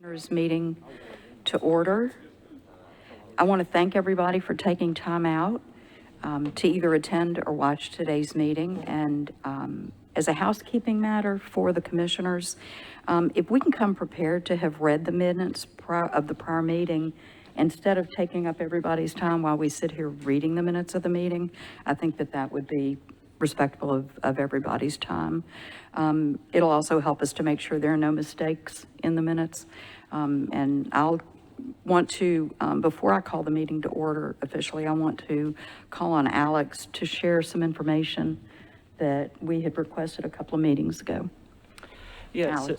Meeting to order. I want to thank everybody for taking time out to either attend or watch today's meeting. And as a housekeeping matter for the commissioners, if we can come prepared to have read the minutes of the prior meeting, instead of taking up everybody's time while we sit here reading the minutes of the meeting, I think that would be respectful of everybody's time. It'll also help us to make sure there are no mistakes in the minutes. And I'll want to, before I call the meeting to order officially, I want to call on Alex to share some information that we had requested a couple of meetings ago. Yes.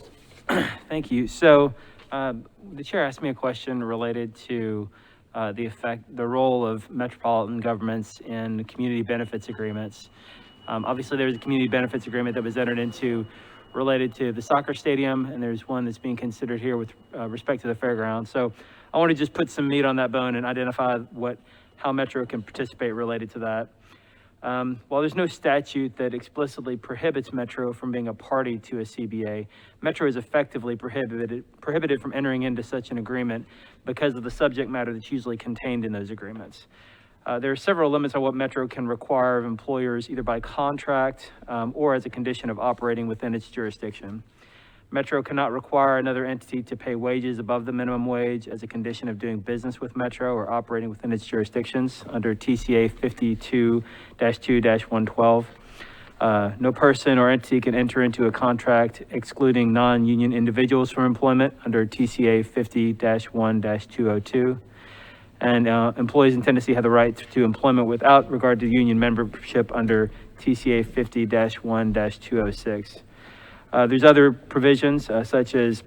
Yeah, thank you. So the chair asked me a question related to the role of metropolitan governments in community benefits agreements. Obviously, there's a community benefits agreement that was entered into related to the soccer stadium, and there's one that's being considered here with respect to the fairground. So I want to just put some meat on that bone and identify how Metro can participate related to that. While there's no statute that explicitly prohibits Metro from being a party to a CBA, Metro is effectively prohibited from entering into such an agreement because of the subject matter that's usually contained in those agreements. There are several limits on what Metro can require of employers, either by contract or as a condition of operating within its jurisdiction. Metro cannot require another entity to pay wages above the minimum wage as a condition of doing business with Metro or operating within its jurisdictions under TCA 52-2-112. No person or entity can enter into a contract excluding non-union individuals from employment under TCA 50-1-202. And employees in Tennessee have the right to employment without regard to union membership under TCA 50-1-206. There's other provisions such as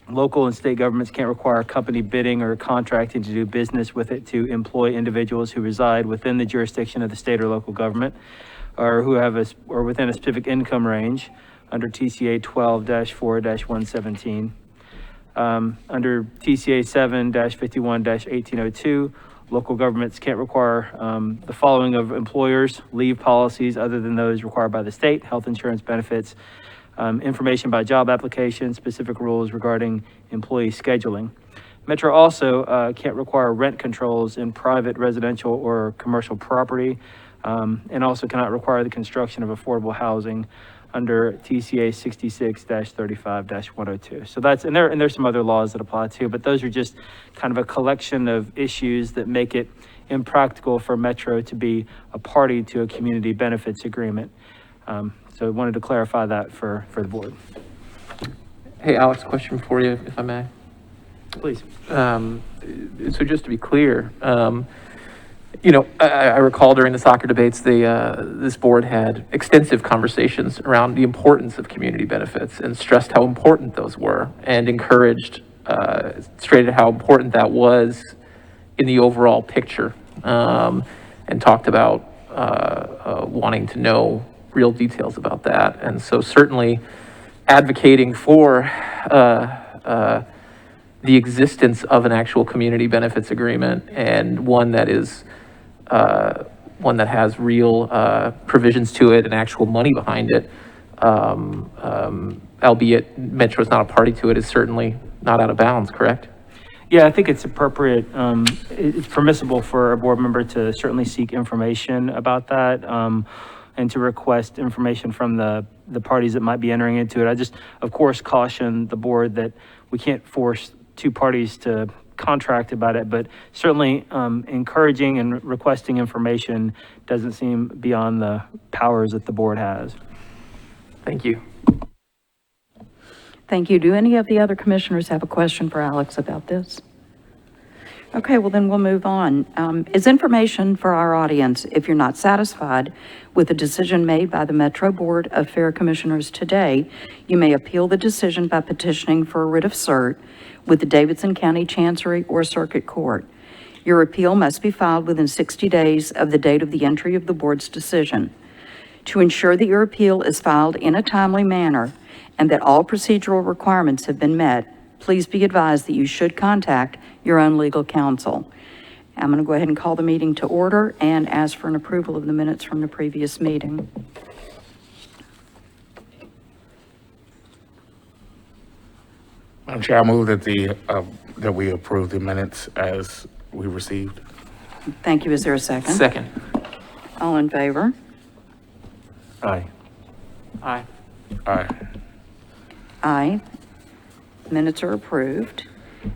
local and state governments can't require a company bidding or contracting to do business with it to employ individuals who reside within the jurisdiction of the state or local government or who have or within a specific income range under TCA 12-4-117. Under TCA 7-51-1802, local governments can't require the following of employers: leave policies other than those required by the state, health insurance benefits, information by job application, specific rules regarding employee scheduling. Metro also can't require rent controls in private residential or commercial property, and also cannot require the construction of affordable housing under TCA 66-35-102. So there's some other laws that apply too, but those are just kind of a collection of issues that make it impractical for Metro to be a party to a community benefits agreement. So I wanted to clarify that for the board. Hey, Alex, question for you, if I may. Please. So just to be clear, I recall during the soccer debates, this board had extensive conversations around the importance of community benefits and stressed how important those were and encouraged, stated how important that was in the overall picture, and talked about wanting to know real details about that. And so certainly advocating for the existence of an actual community benefits agreement and one that has real provisions to it and actual money behind it, albeit Metro's not a party to it, is certainly not out of bounds, correct? Yeah, I think it's appropriate. It's permissible for a board member to certainly seek information about that and to request information from the parties that might be entering into it. I just, of course, caution the board that we can't force two parties to contract about it, but certainly encouraging and requesting information doesn't seem beyond the powers that the board has. Thank you. Thank you. Do any of the other commissioners have a question for Alex about this? Okay, well then we'll move on. As information for our audience, if you're not satisfied with the decision made by the Metro Board of Fair Commissioners today, you may appeal the decision by petitioning for a writ of cert with the Davidson County Chancery or Circuit Court. Your appeal must be filed within 60 days of the date of the entry of the board's decision. To ensure that your appeal is filed in a timely manner and that all procedural requirements have been met, please be advised that you should contact your own legal counsel. I'm going to go ahead and call the meeting to order and ask for an approval of the minutes from the previous meeting. Madam Chair, I move that that we approve the minutes as we received. Thank you. Is there a second? Second. All in favor? Aye. Aye. Aye. Aye. Minutes are approved.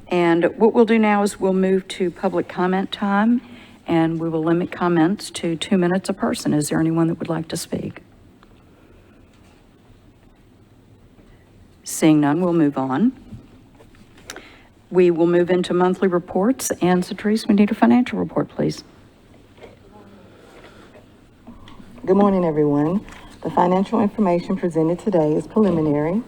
And what we'll do now is we'll move to public comment time, and we will limit comments to 2 minutes a person. Is there anyone that would like to speak? Seeing none, we'll move on. We will move into monthly reports, and Satrice, we need a financial report, please. Good morning, everyone. The financial information presented today is preliminary,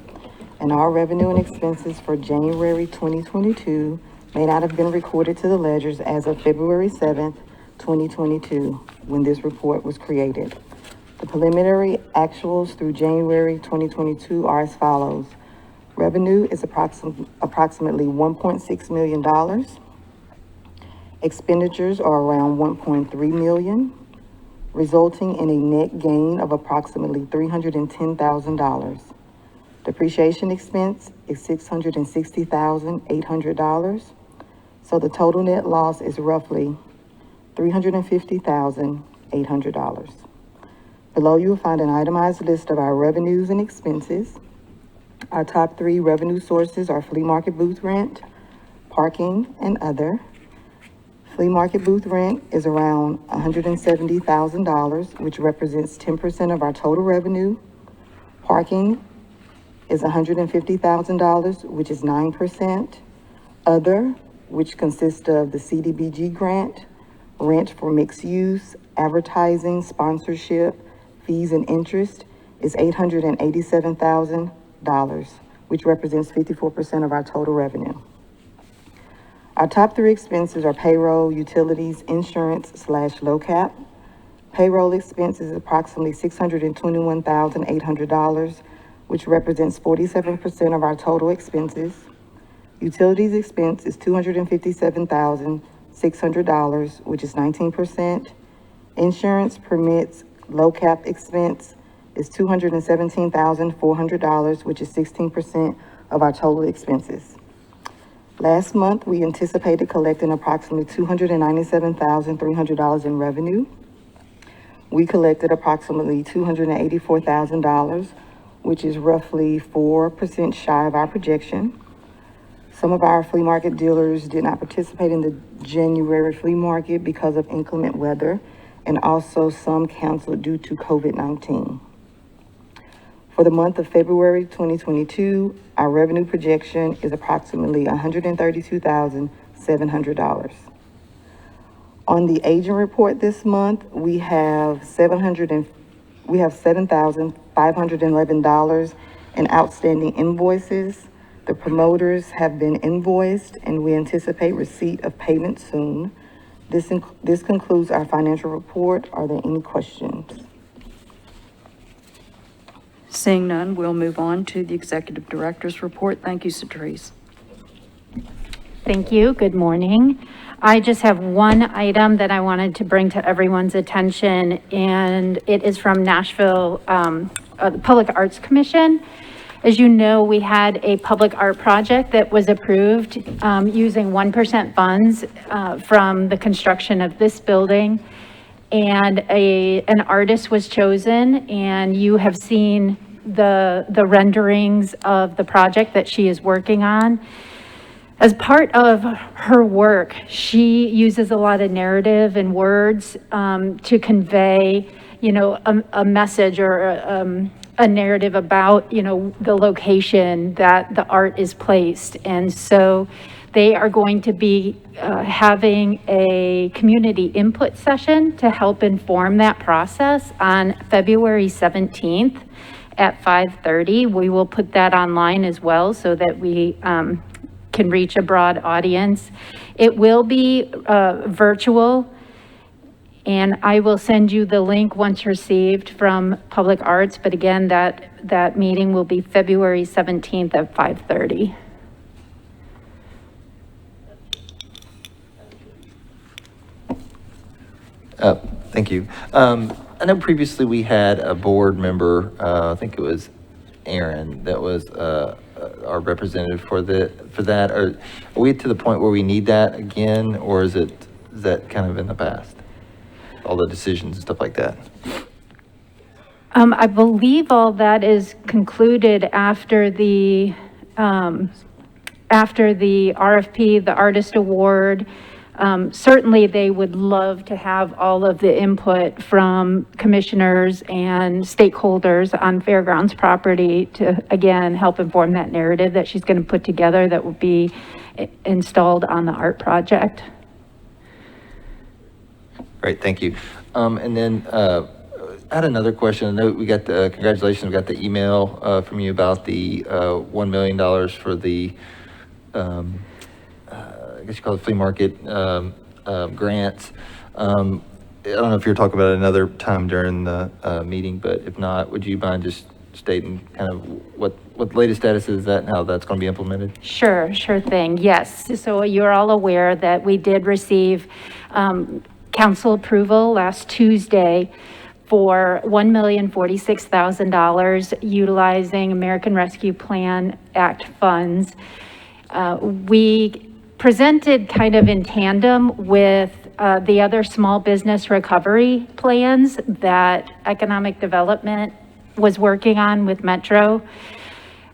and all revenue and expenses for January 2022 may not have been recorded to the ledgers as of February 7th, 2022, when this report was created. The preliminary actuals through January 2022 are as follows. Revenue is approximately $1.6 million. Expenditures are around $1.3 million, resulting in a net gain of approximately $310,000. Depreciation expense is $660,800. So the total net loss is roughly $350,800. Below you will find an itemized list of our revenues and expenses. Our top 3 revenue sources are flea market booth rent, parking, and other. Flea market booth rent is around $170,000, which represents 10% of our total revenue. Parking is $150,000, which is 9%. Other, which consists of the CDBG grant, rent for mixed use, advertising, sponsorship, fees and interest, is $887,000, which represents 54% of our total revenue. Our top 3 expenses are payroll, utilities, insurance/low cap. Payroll expense is approximately $621,800, which represents 47% of our total expenses. Utilities expense is $257,600, which is 19%. Insurance permits low cap expense is $217,400, which is 16% of our total expenses. Last month, we anticipated collecting approximately $297,300 in revenue. We collected approximately $284,000, which is roughly 4% shy of our projection. Some of our flea market dealers did not participate in the January flea market because of inclement weather, and also some canceled due to COVID-19. For the month of February 2022, our revenue projection is approximately $132,700. On the agent report this month, we have $7,511 in outstanding invoices. The promoters have been invoiced, and we anticipate receipt of payment soon. This concludes our financial report. Are there any questions? Seeing none, we'll move on to the Executive Director's report. Thank you, Satrice. Thank you. Good morning. I just have one item that I wanted to bring to everyone's attention, and it is from Nashville, the Public Arts Commission. As you know, we had a public art project that was approved using 1% funds from the construction of this building, and an artist was chosen, and you have seen the renderings of the project that she is working on. As part of her work, she uses a lot of narrative and words to convey, a message or a narrative about, the location that the art is placed. And so they are going to be having a community input session to help inform that process on February 17th at 5:30. We will put that online as well so that we can reach a broad audience. It will be virtual, and I will send you the link once received from Public Arts. But again, that meeting will be February 17th at 5:30. Thank you. I know previously we had a board member, I think it was Aaron, that was our representative for that? Are we to the point where we need that again, or is that kind of in the past? All the decisions and stuff like that? I believe all that is concluded after the RFP, the artist award. Certainly they would love to have all of the input from commissioners and stakeholders on Fairgrounds property to, again, help inform that narrative that she's going to put together that will be installed on the art project. Great, thank you. And then I had another question. I know we got the, congratulations, we got the email from you about the $1 million for the, I guess you call it flea market grants. I don't know if you're talking about it another time during the meeting, but if not, would you mind just stating kind of what the latest status is that and how that's going to be implemented? Sure thing. Yes. So you're all aware that we did receive council approval last Tuesday for $1,046,000 utilizing American Rescue Plan Act funds. We presented kind of in tandem with the other small business recovery plans that economic development was working on with Metro.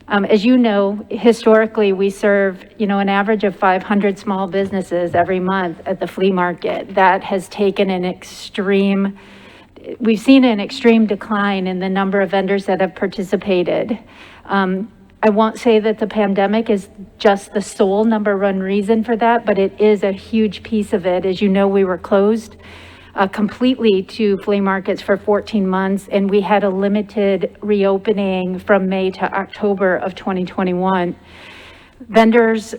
As you know, historically, we serve, an average of 500 small businesses every month at the flea market. That has taken we've seen an extreme decline in the number of vendors that have participated. I won't say that the pandemic is just the sole number one reason for that, but it is a huge piece of it. As you know, we were closed completely to flea markets for 14 months, and we had a limited reopening from May to October of 2021. Vendors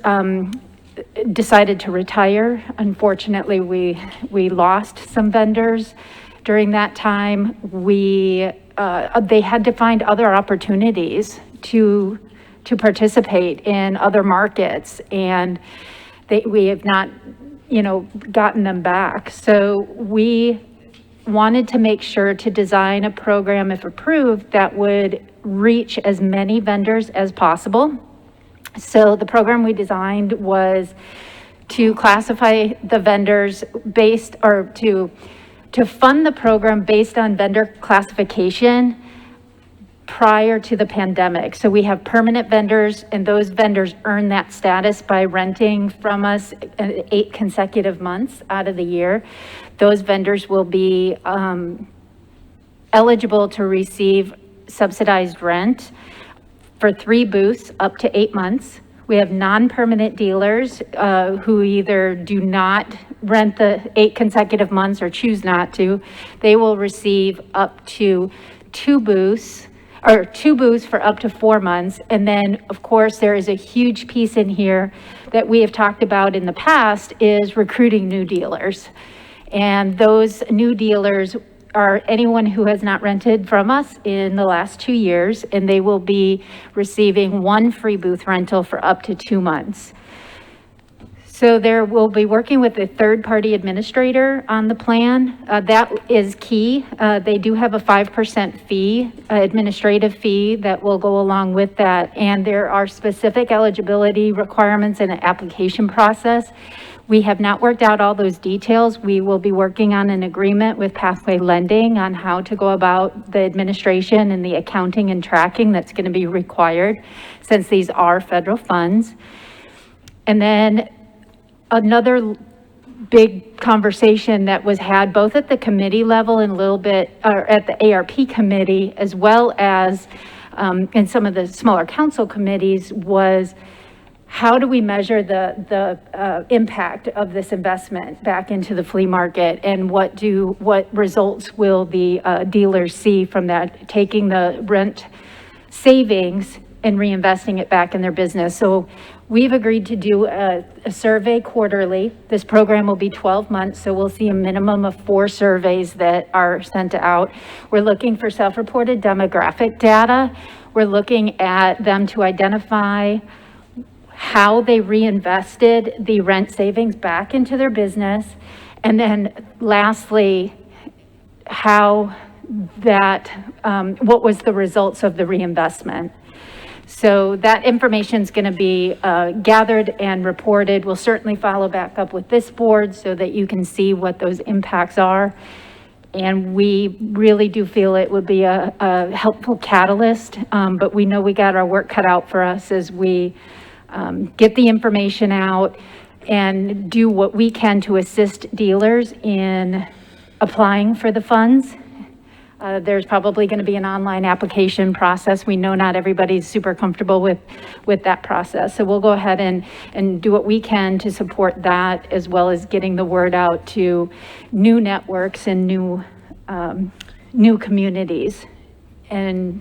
decided to retire. Unfortunately, we lost some vendors during that time. They had to find other opportunities to participate in other markets, and we have not gotten them back. So we wanted to make sure to design a program, if approved, that would reach as many vendors as possible. So the program we designed was to classify the vendors to fund the program based on vendor classification prior to the pandemic. So we have permanent vendors, and those vendors earn that status by renting from us 8 consecutive months out of the year. Those vendors will be eligible to receive subsidized rent for 3 booths up to 8 months. We have non-permanent dealers who either do not rent the 8 consecutive months or choose not to. They will receive up to 2 booths for up to 4 months. And then, of course, there is a huge piece in here that we have talked about in the past is recruiting new dealers. And those new dealers are anyone who has not rented from us in the last 2 years, and they will be receiving 1 free booth rental for up to 2 months. So we'll be working with a third-party administrator on the plan. That is key. They do have a 5% fee, administrative fee that will go along with that. And there are specific eligibility requirements in an application process. We have not worked out all those details. We will be working on an agreement with Pathway Lending on how to go about the administration and the accounting and tracking that's going to be required since these are federal funds. And then another big conversation that was had both at the committee level and a little bit, or at the ARP committee, as well as in some of the smaller council committees, was how do we measure the impact of this investment back into the flea market, and what results will the dealers see from that, taking the rent savings and reinvesting it back in their business. So we've agreed to do a survey quarterly. This program will be 12 months, so we'll see a minimum of 4 surveys that are sent out. We're looking for self-reported demographic data. We're looking at them to identify how they reinvested the rent savings back into their business. And then lastly, what was the results of the reinvestment. So that information is going to be gathered and reported. We'll certainly follow back up with this board so that you can see what those impacts are. And we really do feel it would be a helpful catalyst, but we know we got our work cut out for us as we get the information out and do what we can to assist dealers in applying for the funds. There's probably going to be an online application process. We know not everybody's super comfortable with that process. So we'll go ahead and do what we can to support that, as well as getting the word out to new networks and new communities. And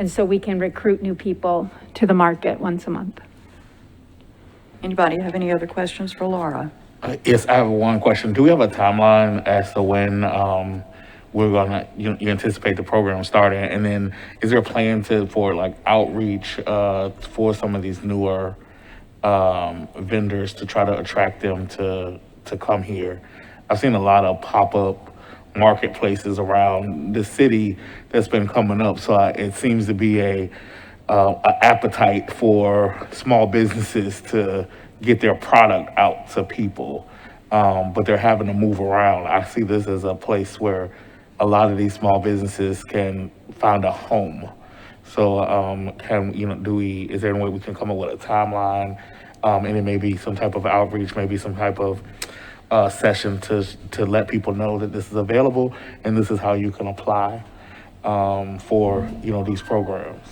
so we can recruit new people to the market once a month. Anybody have any other questions for Laura? Yes, I have one question. Do we have a timeline as to when we're gonna, you anticipate the program starting? And then is there a plan for like outreach for some of these newer vendors to try to attract them to come here? I've seen a lot of pop-up marketplaces around the city that's been coming up, so it seems to be a appetite for small businesses to get their product out to people, but they're having to move around. I see this as a place where a lot of these small businesses can find a home. So is there any way we can come up with a timeline, and it may be some type of outreach, maybe some type of session to let people know that this is available and this is how you can apply for these programs?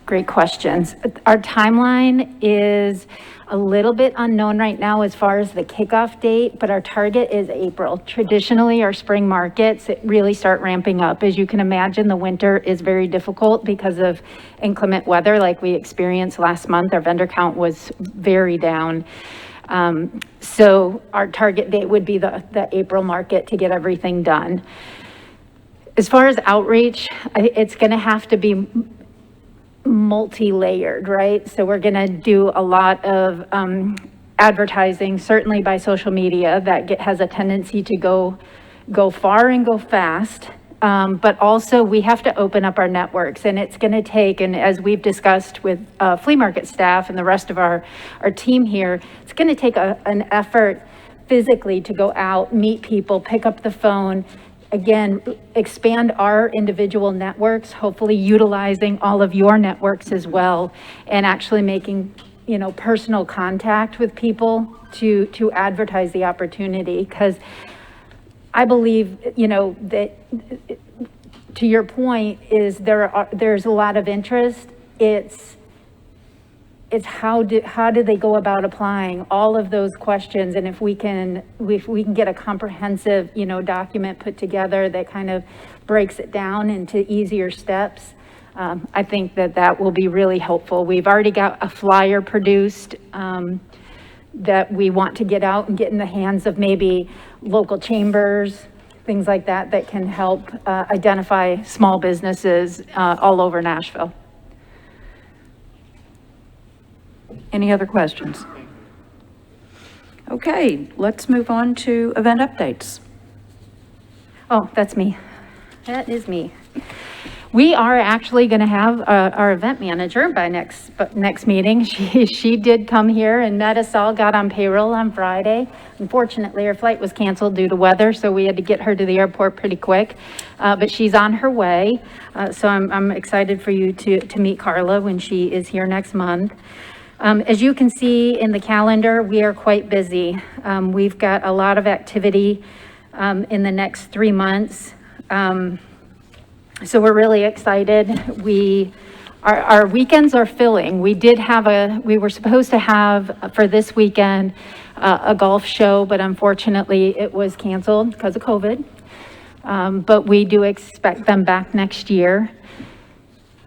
Great questions. Our timeline is a little bit unknown right now as far as the kickoff date, but our target is April. Traditionally, our spring markets really start ramping up. As you can imagine, the winter is very difficult because of inclement weather like we experienced last month. Our vendor count was very down. So our target date would be the April market to get everything done. As far as outreach, it's going to have to be multi-layered, right? So we're going to do a lot of advertising, certainly by social media, that has a tendency to go far and go fast. But also we have to open up our networks, and it's going to take, and as we've discussed with flea market staff and the rest of our team here, it's going to take an effort physically to go out, meet people, pick up the phone, again, expand our individual networks, hopefully utilizing all of your networks as well, and actually making, personal contact with people to advertise the opportunity. Because I believe, that to your point is there's a lot of interest. It's how do they go about applying, all of those questions. And if we can get a comprehensive, document put together that kind of breaks it down into easier steps, I think that will be really helpful. We've already got a flyer produced that we want to get out and get in the hands of maybe local chambers, things like that can help identify small businesses all over Nashville. Any other questions? Okay, let's move on to event updates. Oh, that's me. That is me. We are actually going to have our event manager by next meeting. She did come here and met us all, got on payroll on Friday. Unfortunately, her flight was canceled due to weather, so we had to get her to the airport pretty quick. But she's on her way, so I'm excited for you to meet Carla when she is here next month. As you can see in the calendar, we are quite busy. We've got a lot of activity in the next 3 months. So we're really excited. Our weekends are filling. We were supposed to have for this weekend a golf show, but unfortunately it was canceled because of COVID. But we do expect them back next year.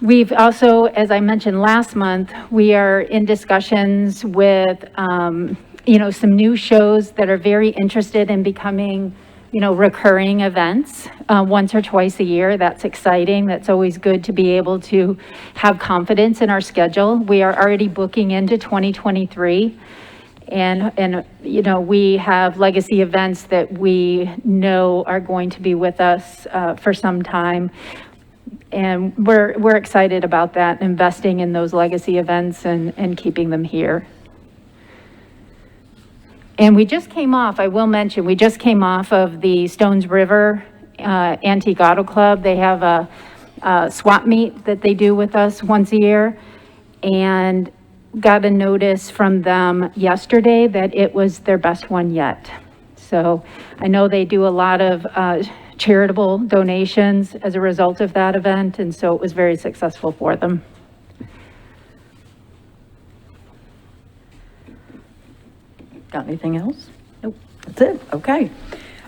We've also, as I mentioned last month, we are in discussions with, some new shows that are very interested in becoming, recurring events once or twice a year. That's exciting. That's always good to be able to have confidence in our schedule. We are already booking into 2023. And we have legacy events that we know are going to be with us for some time. And we're excited about that, investing in those legacy events and keeping them here. And we just came off, I will mention, we just came off of the Stones River Antique Auto Club. They have a swap meet that they do with us once a year, and got a notice from them yesterday that it was their best one yet. So I know they do a lot of charitable donations as a result of that event, and so it was very successful for them. Got anything else? Nope, that's it, okay.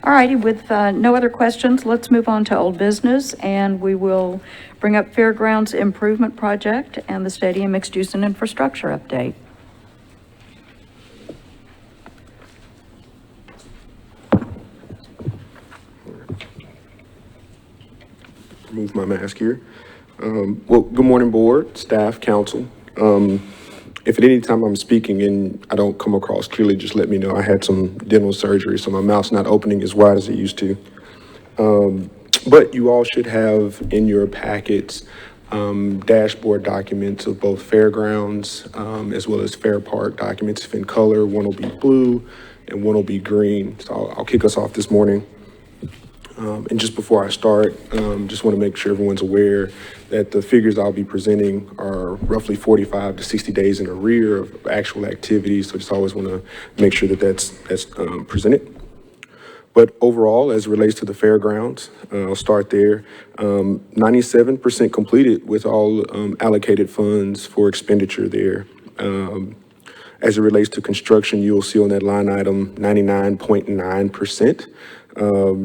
All righty, with no other questions, let's move on to old business, and we will bring up Fairgrounds Improvement Project and the Stadium Mixed Use and Infrastructure Update. Remove my mask here. Well, good morning, board, staff, council. If at any time I'm speaking and I don't come across clearly, just let me know. I had some dental surgery, so my mouth's not opening as wide as it used to. But you all should have in your packets dashboard documents of both fairgrounds as well as fair park documents. If in color, one will be blue and one will be green. So I'll kick us off this morning. And just before I start, just want to make sure everyone's aware that the figures I'll be presenting are roughly 45 to 60 days in arrear of actual activities. So just always want to make sure that that's presented. But overall, as it relates to the fairgrounds, I'll start there. 97% completed with all allocated funds for expenditure there. As it relates to construction, you'll see on that line item 99.9%.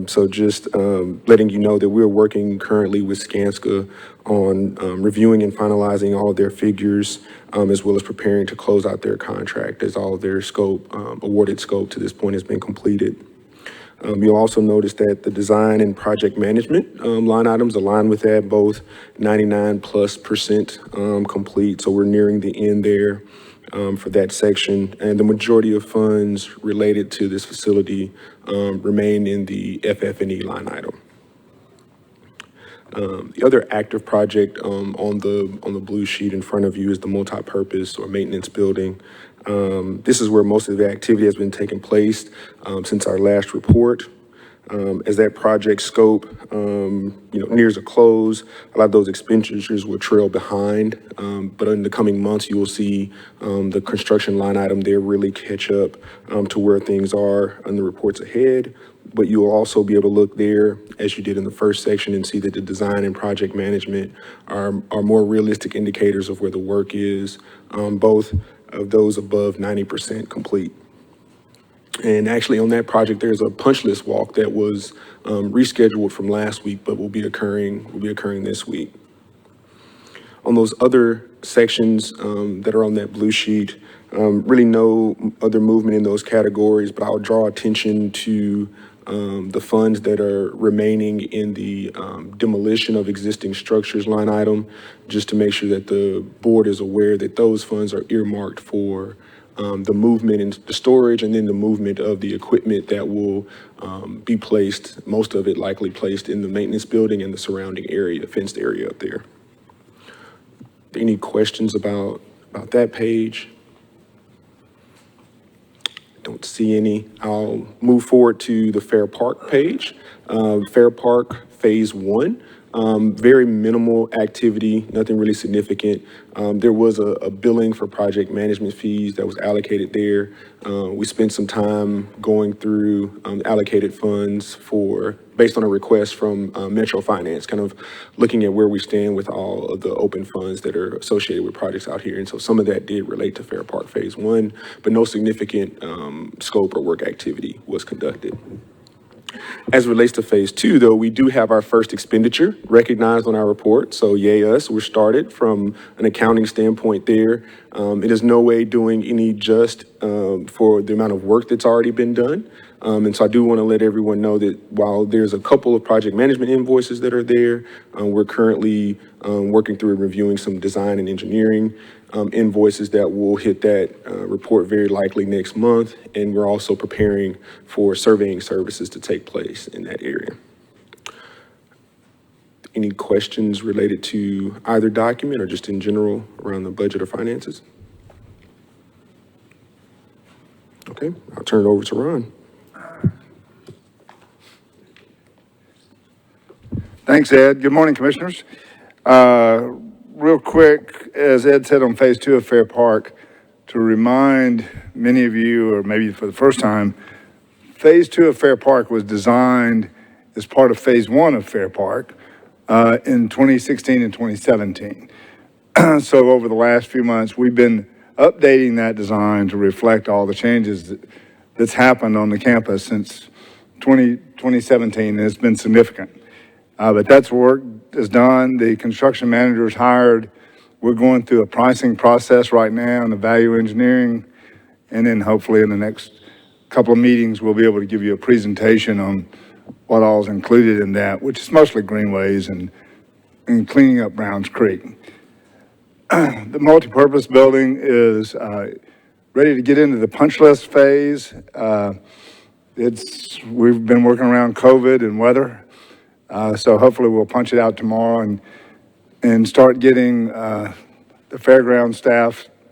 So just letting you know that we're working currently with Skanska on reviewing and finalizing all of their figures, as well as preparing to close out their contract as all of their scope, awarded scope to this point has been completed. You'll also notice that the design and project management line items align with that, both 99+% complete. So we're nearing the end there for that section. And the majority of funds related to this facility remain in the FF&E line item. The other active project on the blue sheet in front of you is the multi-purpose or maintenance building. This is where most of the activity has been taking place since our last report. As that project scope, nears a close, a lot of those expenditures will trail behind. But in the coming months, you will see the construction line item there really catch up to where things are on the reports ahead. But you will also be able to look there, as you did in the first section, and see that the design and project management are more realistic indicators of where the work is, both of those above 90% complete. And actually on that project, there's a punch list walk that was rescheduled from last week, but will be occurring this week. On those other sections that are on that blue sheet, really no other movement in those categories, but I'll draw attention to the funds that are remaining in the demolition of existing structures line item, just to make sure that the board is aware that those funds are earmarked for the movement and the storage, and then the movement of the equipment that will be placed, most of it likely placed in the maintenance building and the surrounding area, fenced area up there. Any questions about that page? Don't see any. I'll move forward to the Fair Park page. Fair Park Phase 1. Very minimal activity, nothing really significant. There was a billing for project management fees that was allocated there. We spent some time going through allocated funds based on a request from Metro Finance, kind of looking at where we stand with all of the open funds that are associated with projects out here. And so some of that did relate to Fair Park Phase 1, but no significant scope or work activity was conducted. As it relates to Phase 2, though, we do have our first expenditure recognized on our report. So yay us, we're started from an accounting standpoint there. It is no way doing any just for the amount of work that's already been done. And so I do want to let everyone know that while there's a couple of project management invoices that are there, we're currently working through and reviewing some design and engineering invoices that will hit that report very likely next month. And we're also preparing for surveying services to take place in that area. any questions related to either document or just in general around the budget or finances? Okay, I'll turn it over to Ron. Thanks, Ed. Good morning, Commissioners. Real quick, as Ed said on Phase 2 of Fair Park, to remind many of you, or maybe for the first time, Phase 2 of Fair Park was designed as part of Phase 1 of Fair Park in 2016 and 2017. So over the last few months, we've been updating that design to reflect all the changes that's happened on the campus since 2017, and it's been significant. But that's work is done. The construction manager is hired. We're going through a pricing process right now and the value engineering. And then hopefully in the next couple of meetings, we'll be able to give you a presentation on what all is included in that, which is mostly greenways and cleaning up Browns Creek. The multipurpose building is ready to get into the punch list phase. We've been working around COVID and weather. So hopefully we'll punch it out tomorrow and start getting the fairground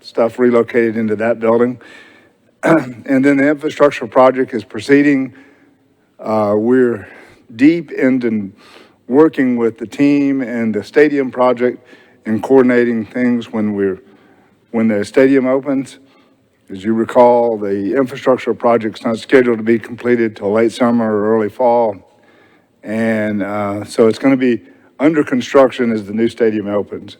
stuff relocated into that building. And then the infrastructure project is proceeding. We're deep into working with the team and the stadium project and coordinating things when the stadium opens. As you recall, the infrastructure project's not scheduled to be completed till late summer or early fall. And so it's going to be under construction as the new stadium opens.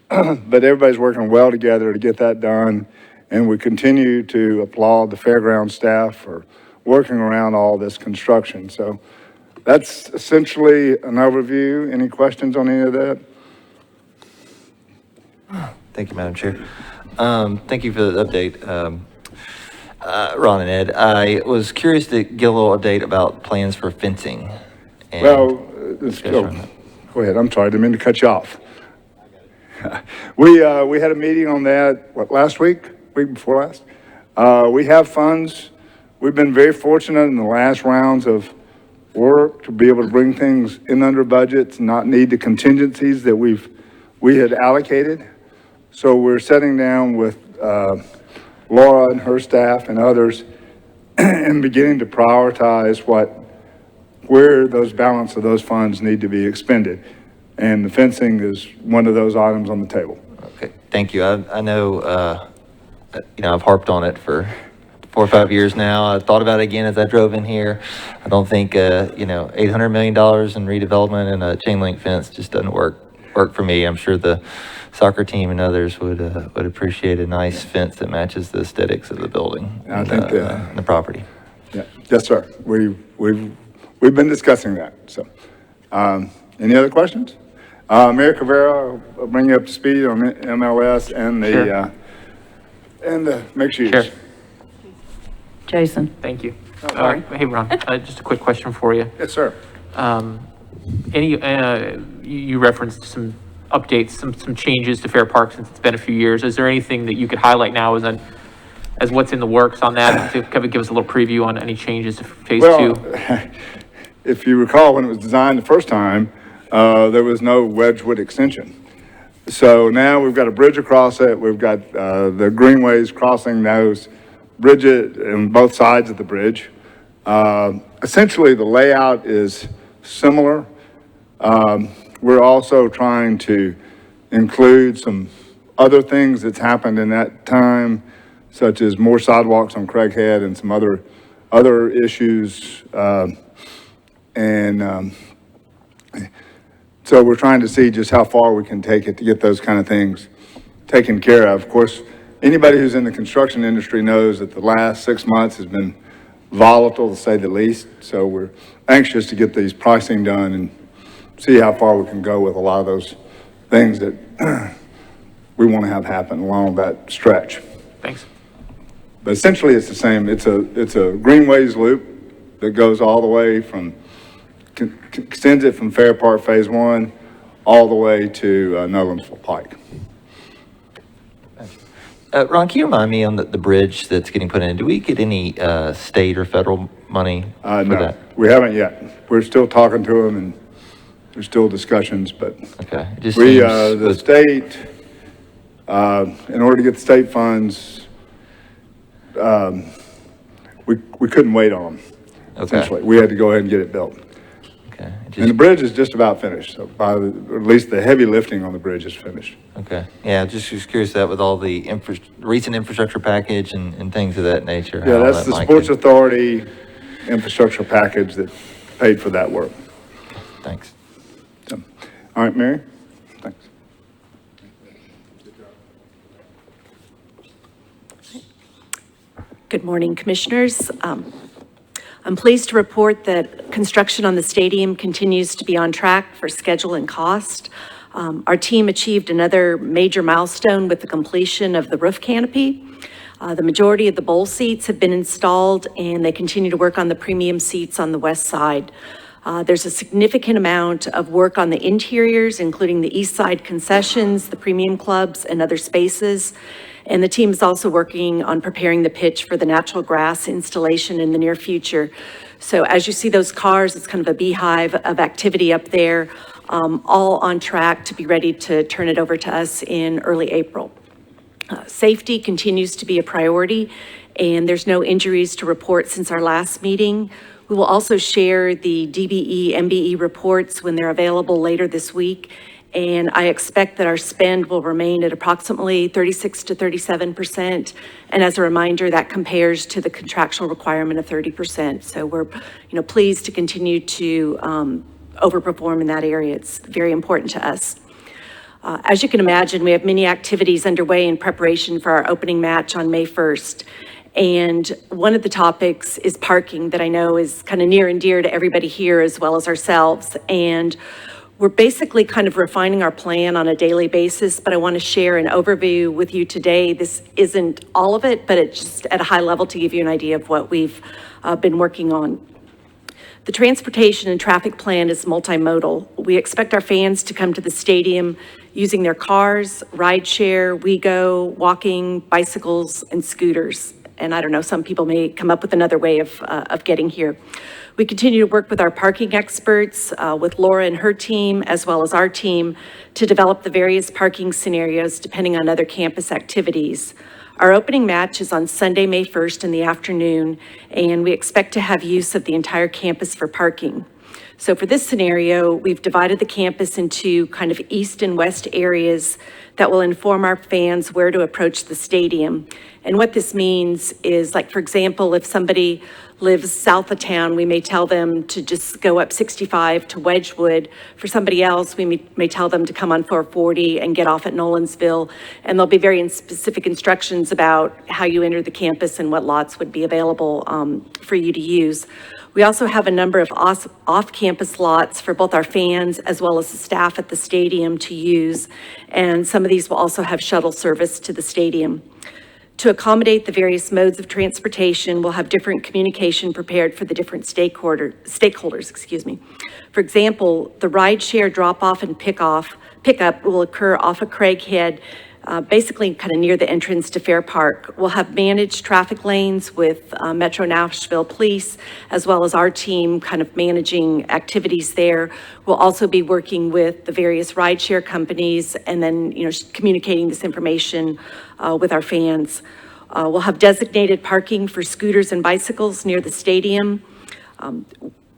But everybody's working well together to get that done. And we continue to applaud the fairground staff for working around all this construction. So that's essentially an overview. Any questions on any of that? Thank you, Madam Chair. Thank you for the update, Ron and Ed. I was curious to get a little update about plans for fencing. Go ahead. I'm sorry, I didn't mean to cut you off. We had a meeting on that, last week before last? We have funds. We've been very fortunate in the last rounds of work to be able to bring things in under budgets, not need the contingencies that we had allocated. So we're sitting down with Laura and her staff and others and beginning to prioritize where those balance of those funds need to be expended. And the fencing is one of those items on the table. Okay, thank you. I know, I've harped on it for 4 or 5 years now. I thought about it again as I drove in here. I don't think, $800 million in redevelopment and a chain link fence just doesn't work for me. I'm sure the soccer team and others would appreciate a nice fence that matches the aesthetics of the building and the property. Yeah, yes, sir. We've been discussing that. So, any other questions? Mayor Cabrera, I'll bring you up to speed on MLS and the and the mixed use. Sure. Jason? Thank you. sorry. Hey, Ron, just a quick question for you. Yes, sir. You referenced some updates, some changes to Fair Park since it's been a few years. Is there anything that you could highlight now as what's in the works on that to kind of give us a little preview on any changes to Phase 2? If you recall, when it was designed the first time, there was no Wedgewood extension. So now we've got a bridge across it. We've got the greenways crossing those bridges on both sides of the bridge. Essentially, the layout is similar. We're also trying to include some other things that's happened in that time, such as more sidewalks on Craighead and some other issues. So we're trying to see just how far we can take it to get those kind of things taken care of. Of course, anybody who's in the construction industry knows that the last 6 months has been volatile, to say the least. So we're anxious to get these pricing done and see how far we can go with a lot of those things that we want to have happen along that stretch. Thanks. But essentially, it's the same. It's a greenways loop that goes all the way from, extends it from Fair Park Phase 1 all the way to Nolensville Pike. Ron, can you remind me on the bridge that's getting put in, do we get any state or federal money for No, that? we haven't yet. We're still talking to them, there's still discussions, but Okay. It just we, seems the with- state, in order to get the state funds, we couldn't wait on them. Okay. Essentially, we had to go ahead and get it built. Okay. It And the just, bridge is just about finished, so or at least the heavy lifting on the bridge is finished. okay. Yeah, just was curious that with all the recent infrastructure package and things of that nature. Yeah, how that's that the might Sports get- Authority infrastructure package that paid for that work. Thanks. So, all right, Mary? Thanks. Good morning, Commissioners. I'm pleased to report that construction on the stadium continues to be on track for schedule and cost. Our team achieved another major milestone with the completion of the roof canopy. The majority of the bowl seats have been installed, and they continue to work on the premium seats on the west side. There's a significant amount of work on the interiors, including the east side concessions, the premium clubs, and other spaces. And the team is also working on preparing the pitch for the natural grass installation in the near future. So as you see those cars, it's kind of a beehive of activity up there, all on track to be ready to turn it over to us in early April. Safety continues to be a priority, and there's no injuries to report since our last meeting. We will also share the DBE, MBE reports when they're available later this week. And I expect that our spend will remain at approximately 36 to 37%. And as a reminder, that compares to the contractual requirement of 30%. So we're, pleased to continue to overperform in that area. It's very important to us. As you can imagine, we have many activities underway in preparation for our opening match on May 1st. And one of the topics is parking that I know is kind of near and dear to everybody here as well as ourselves. And we're basically kind of refining our plan on a daily basis, but I want to share an overview with you today. This isn't all of it, but it's just at a high level to give you an idea of what we've been working on. The transportation and traffic plan is multimodal. We expect our fans to come to the stadium using their cars, rideshare, WeGo, walking, bicycles, and scooters. And I don't know, some people may come up with another way of getting here. We continue to work with our parking experts, with Laura and her team, as well as our team, to develop the various parking scenarios depending on other campus activities. Our opening match is on Sunday, May 1st in the afternoon, and we expect to have use of the entire campus for parking. So for this scenario, we've divided the campus into kind of east and west areas that will inform our fans where to approach the stadium. And what this means is, like, for example, if somebody lives south of town, we may tell them to just go up 65 to Wedgwood. For somebody else, we may tell them to come on 440 and get off at Nolensville. And there'll be very specific instructions about how you enter the campus and what lots would be available for you to use. We also have a number of off-campus lots for both our fans as well as the staff at the stadium to use. And some of these will also have shuttle service to the stadium. To accommodate the various modes of transportation, we'll have different communication prepared for the different stakeholders. For example, the rideshare drop-off and pickup will occur off of Craighead, basically kind of near the entrance to Fair Park. We'll have managed traffic lanes with Metro Nashville Police, as well as our team kind of managing activities there. We'll also be working with the various rideshare companies and then, communicating this information with our fans. We'll have designated parking for scooters and bicycles near the stadium.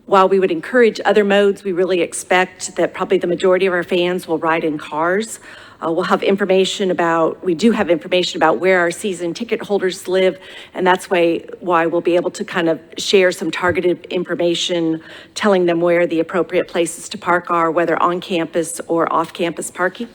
While we would encourage other modes, we really expect that probably the majority of our fans will ride in cars. We do have information about where our season ticket holders live, and that's why we'll be able to kind of share some targeted information, telling them where the appropriate places to park are, whether on campus or off campus parking.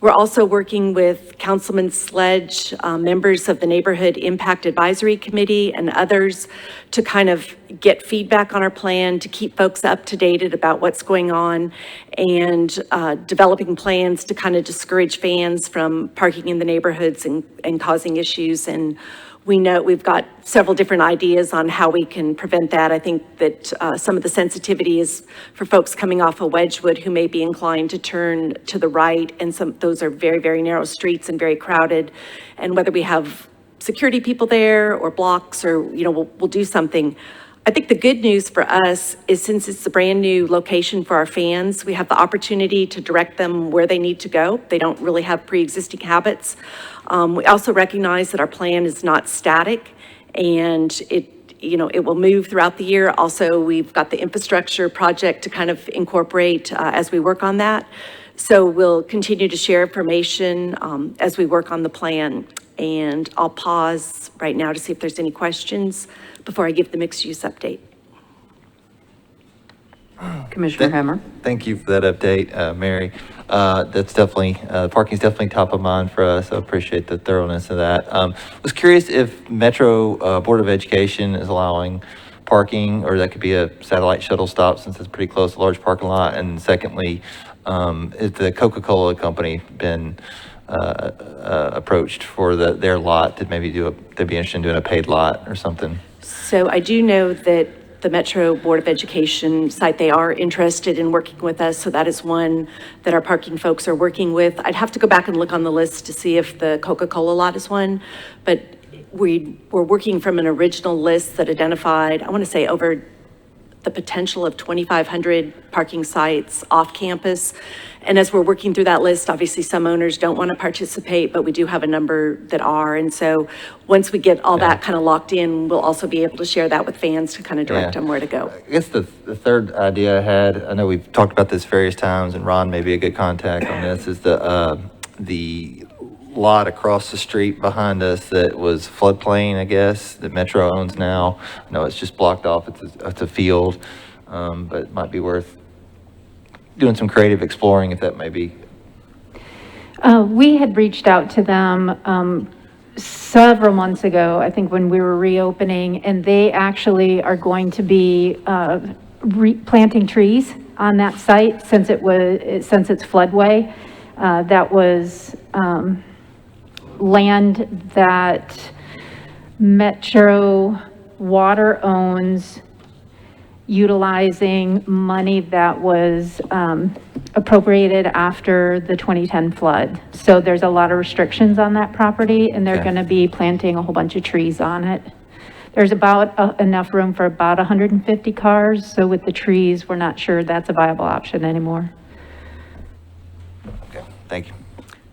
We're also working with Councilman Sledge, members of the Neighborhood Impact Advisory Committee and others to kind of get feedback on our plan, to keep folks up to date about what's going on, and developing plans to kind of discourage fans from parking in the neighborhoods and causing issues. And we know we've got several different ideas on how we can prevent that. I think that some of the sensitivity is for folks coming off of Wedgwood who may be inclined to turn to the right, and those are very, very narrow streets and very crowded. And whether we have security people there or blocks or, we'll do something. I think the good news for us is since it's a brand-new location for our fans, we have the opportunity to direct them where they need to go. They don't really have pre-existing habits. We also recognize that our plan is not static, and it will move throughout the year. Also, we've got the infrastructure project to kind of incorporate as we work on that. So we'll continue to share information as we work on the plan. And I'll pause right now to see if there's any questions before I give the mixed use update. Commissioner Hammer? Thank you for that update, Mary. That's definitely, parking's definitely top of mind for us. I appreciate the thoroughness of that. Was curious if Metro Board of Education is allowing parking, or that could be a satellite shuttle stop since it's pretty close to a large parking lot. And secondly, has the Coca-Cola company been approached for their lot to maybe they'd be interested in doing a paid lot or something? So I do know that the Metro Board of Education site, they are interested in working with us. So that is one that our parking folks are working with. I'd have to go back and look on the list to see if the Coca-Cola lot is one, but we're working from an original list that identified, I want to say over the potential of 2,500 parking sites off campus. And as we're working through that list, obviously some owners don't want to participate, but we do have a number that are. And so once we get all that kind of locked in, we'll also be able to share that with fans to kind of direct them where to go. I guess the third idea I had, I know we've talked about this various times, and Ron may be a good contact on this, is the lot across the street behind us that was floodplain, I guess, that Metro owns now. I know it's just blocked off. It's a field, but it might be worth doing some creative exploring if that may be. We had reached out to them several months ago, I think when we were reopening, and they actually are going to be planting trees on that site since it's floodway. That was land that Metro Water owns, utilizing money that was appropriated after the 2010 flood. So there's a lot of restrictions on that property, and they're going to be planting a whole bunch of trees on it. There's about enough room for about 150 cars. So with the trees, we're not sure that's a viable option anymore. Okay, thank you.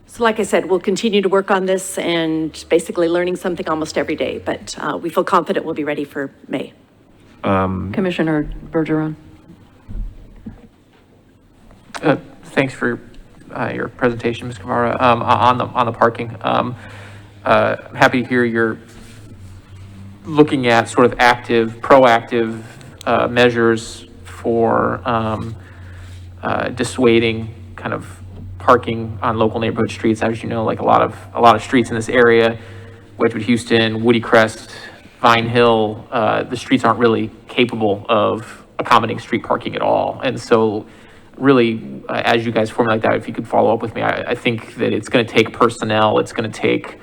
So like I said, we'll continue to work on this and basically learning something almost every day, but we feel confident we'll be ready for May. Commissioner Bergeron? Thanks for your presentation, Ms. Guevara. On the parking, I'm happy to hear you're looking at sort of proactive measures for dissuading kind of parking on local neighborhood streets. As you know, like a lot of streets in this area, Wedgwood, Houston, Woody Crest, Vine Hill, the streets aren't really capable of accommodating street parking at all. And so really, as you guys formulate that, if you could follow up with me, I think that it's going to take personnel, it's going to take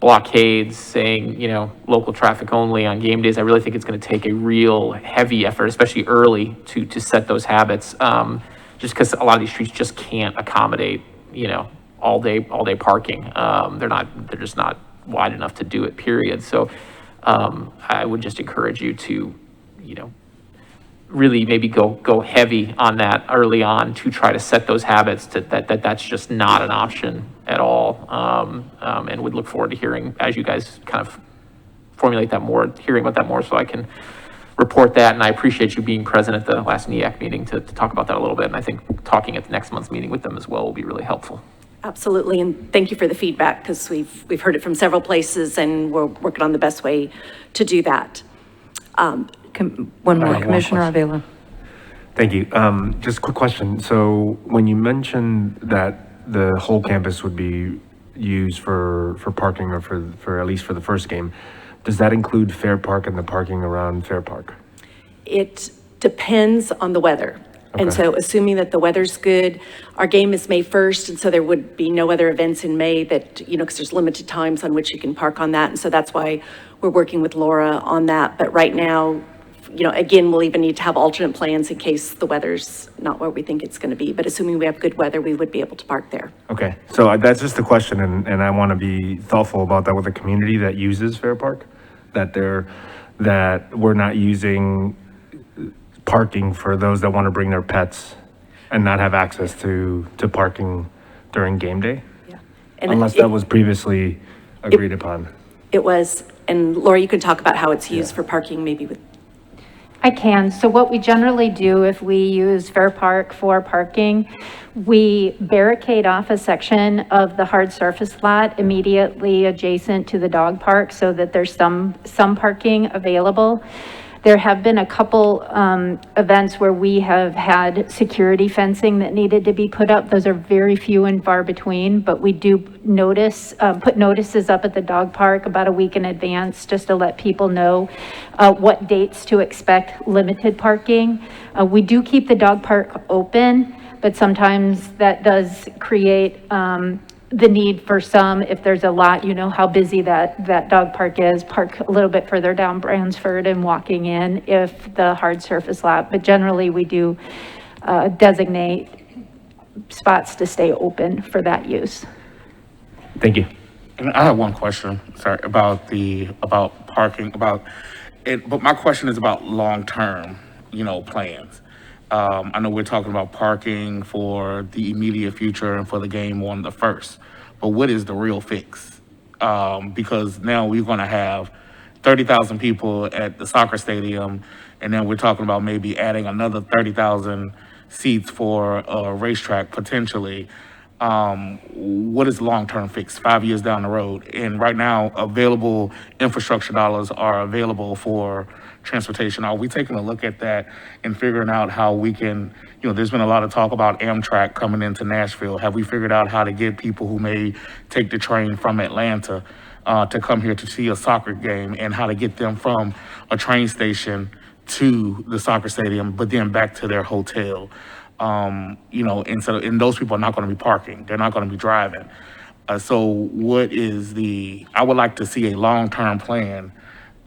blockades saying, local traffic only on game days. I really think it's going to take a real heavy effort, especially early, to set those habits, just because a lot of these streets just can't accommodate, all day parking. They're just not wide enough to do it, period. So I would just encourage you to, really maybe go heavy on that early on to try to set those habits that's just not an option at all. And would look forward to hearing, as you guys kind of formulate that more, hearing about that more, so I can report that. And I appreciate you being present at the last NEAC meeting to talk about that a little bit. And I think talking at the next month's meeting with them as well will be really helpful. Absolutely, and thank you for the feedback, because we've heard it from several places, and we're working on the best way to do that. One more, Commissioner Avila. Thank you. Just a quick question. So when you mentioned that the whole campus would be used for parking, or for at least for the first game, does that include Fair Park and the parking around Fair Park? It depends on the weather. Okay. And so assuming that the weather's good, our game is May 1st, and so there would be no other events in May that, because there's limited times on which you can park on that. And so that's why we're working with Laura on that. But right now, again, we'll even need to have alternate plans in case the weather's not where we think it's going to be. But assuming we have good weather, we would be able to park there. Okay, so that's just a question, and I want to be thoughtful about that with the community that uses Fair Park, that they're that we're not using parking for those that want to bring their pets and not have access to parking during game day? And Unless that was previously agreed upon. It was, and Laura, you can talk about how it's used for parking, maybe with. I can. So what we generally do if we use Fair Park for parking, we barricade off a section of the hard surface lot immediately adjacent to the dog park so that there's some parking available. There have been a couple events where we have had security fencing that needed to be put up. Those are very few and far between, but we do put notices up at the dog park about a week in advance just to let people know what dates to expect limited parking. We do keep the dog park open, but sometimes that does create the need for some, if there's a lot, you know how busy that dog park is, park a little bit further down Bransford and walking in if the hard surface lot, but generally we do designate spots to stay open for that use. Thank you. And I have one question, sorry, about parking, but my question is about long-term, plans. I know we're talking about parking for the immediate future and for the game on the 1st, but what is the real fix? Because now we're going to have 30,000 people at the soccer stadium, and then we're talking about maybe adding another 30,000 seats for a racetrack potentially. What is the long-term fix 5 years down the road? And right now, available infrastructure dollars are available for transportation. Are we taking a look at that and figuring out how we can, there's been a lot of talk about Amtrak coming into Nashville. Have we figured out how to get people who may take the train from Atlanta to come here to see a soccer game, and how to get them from a train station to the soccer stadium, but then back to their hotel? And those people are not going to be parking. They're not going to be driving. So I would like to see a long-term plan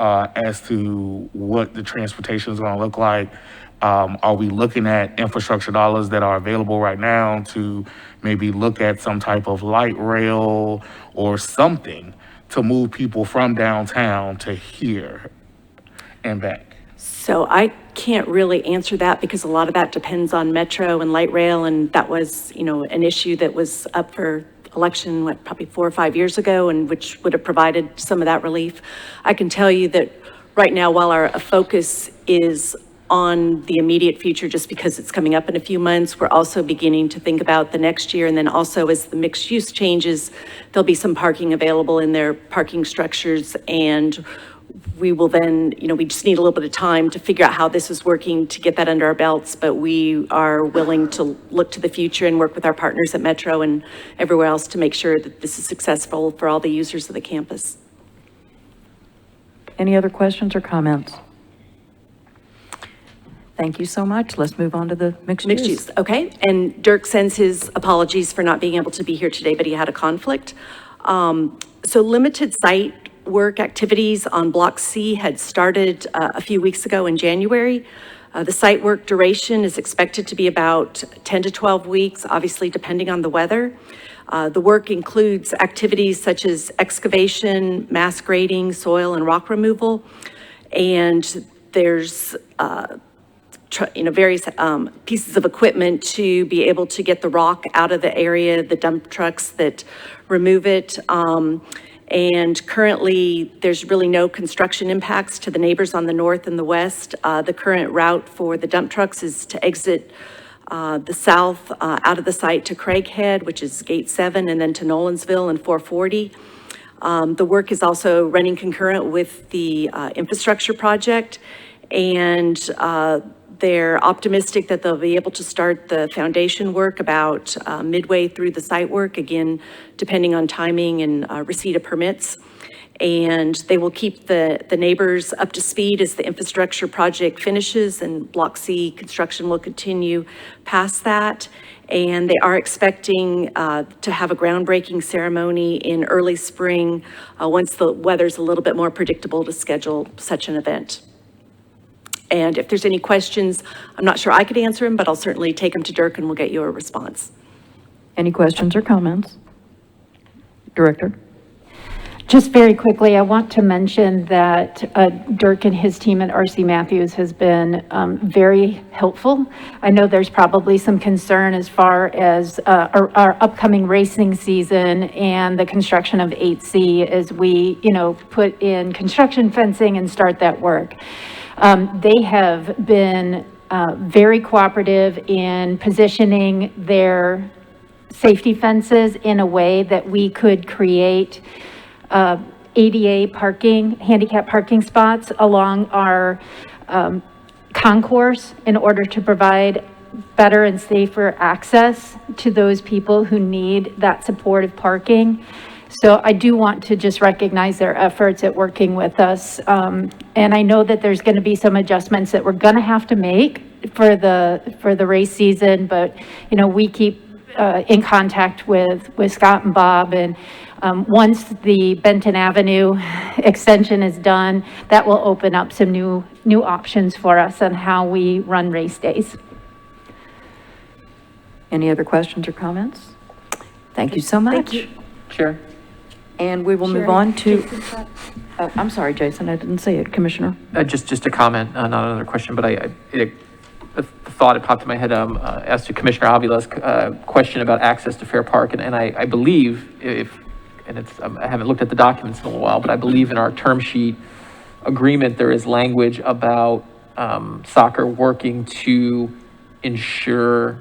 as to what the transportation is going to look like. Are we looking at infrastructure dollars that are available right now to maybe look at some type of light rail or something to move people from downtown to here and back? So I can't really answer that because a lot of that depends on Metro and light rail, and that was, an issue that was up for election, probably 4 or 5 years ago, and which would have provided some of that relief. I can tell you that right now, while our focus is on the immediate future, just because it's coming up in a few months, we're also beginning to think about the next year. And then also as the mixed use changes, there'll be some parking available in their parking structures, and we will then, we just need a little bit of time to figure out how this is working to get that under our belts, but we are willing to look to the future and work with our partners at Metro and everywhere else to make sure that this is successful for all the users of the campus. Any other questions or comments? Thank you so much. Let's move on to the mixed use. Okay, and Dirk sends his apologies for not being able to be here today, but he had a conflict. So limited site work activities on Block C had started a few weeks ago in January. The site work duration is expected to be about 10 to 12 weeks, obviously depending on the weather. The work includes activities such as excavation, mass grading, soil and rock removal, and there's various pieces of equipment to be able to get the rock out of the area, the dump trucks that remove it. And currently, there's really no construction impacts to the neighbors on the north and the west. The current route for the dump trucks is to exit the south out of the site to Craighead, which is Gate 7, and then to Nolensville and 440. The work is also running concurrent with the infrastructure project, and they're optimistic that they'll be able to start the foundation work about midway through the site work, again, depending on timing and receipt of permits. And they will keep the neighbors up to speed as the infrastructure project finishes, and Block C construction will continue past that. And they are expecting to have a groundbreaking ceremony in early spring once the weather's a little bit more predictable to schedule such an event. And if there's any questions, I'm not sure I could answer them, but I'll certainly take them to Dirk and we'll get you a response. Any questions or comments? Director? Just very quickly, I want to mention that Dirk and his team at RC Matthews has been very helpful. I know there's probably some concern as far as our upcoming racing season and the construction of 8C as we, put in construction fencing and start that work. They have been very cooperative in positioning their safety fences in a way that we could create ADA parking, handicap parking spots along our concourse in order to provide better and safer access to those people who need that supportive parking. So I do want to just recognize their efforts at working with us. And I know that there's going to be some adjustments that we're going to have to make for the race season, but we keep in contact with Scott and Bob, and once the Benton Avenue extension is done, that will open up some new options for us on how we run race days. Any other questions or comments? Thank you so much. Thank you. Sure. And we will move on to, I'm sorry, Jason, I didn't see it, Commissioner. Just a comment, not another question, but the thought it popped in my head as to Commissioner Avila's question about access to Fair Park, and I believe I haven't looked at the documents in a while, but I believe in our term sheet agreement there is language about soccer working to ensure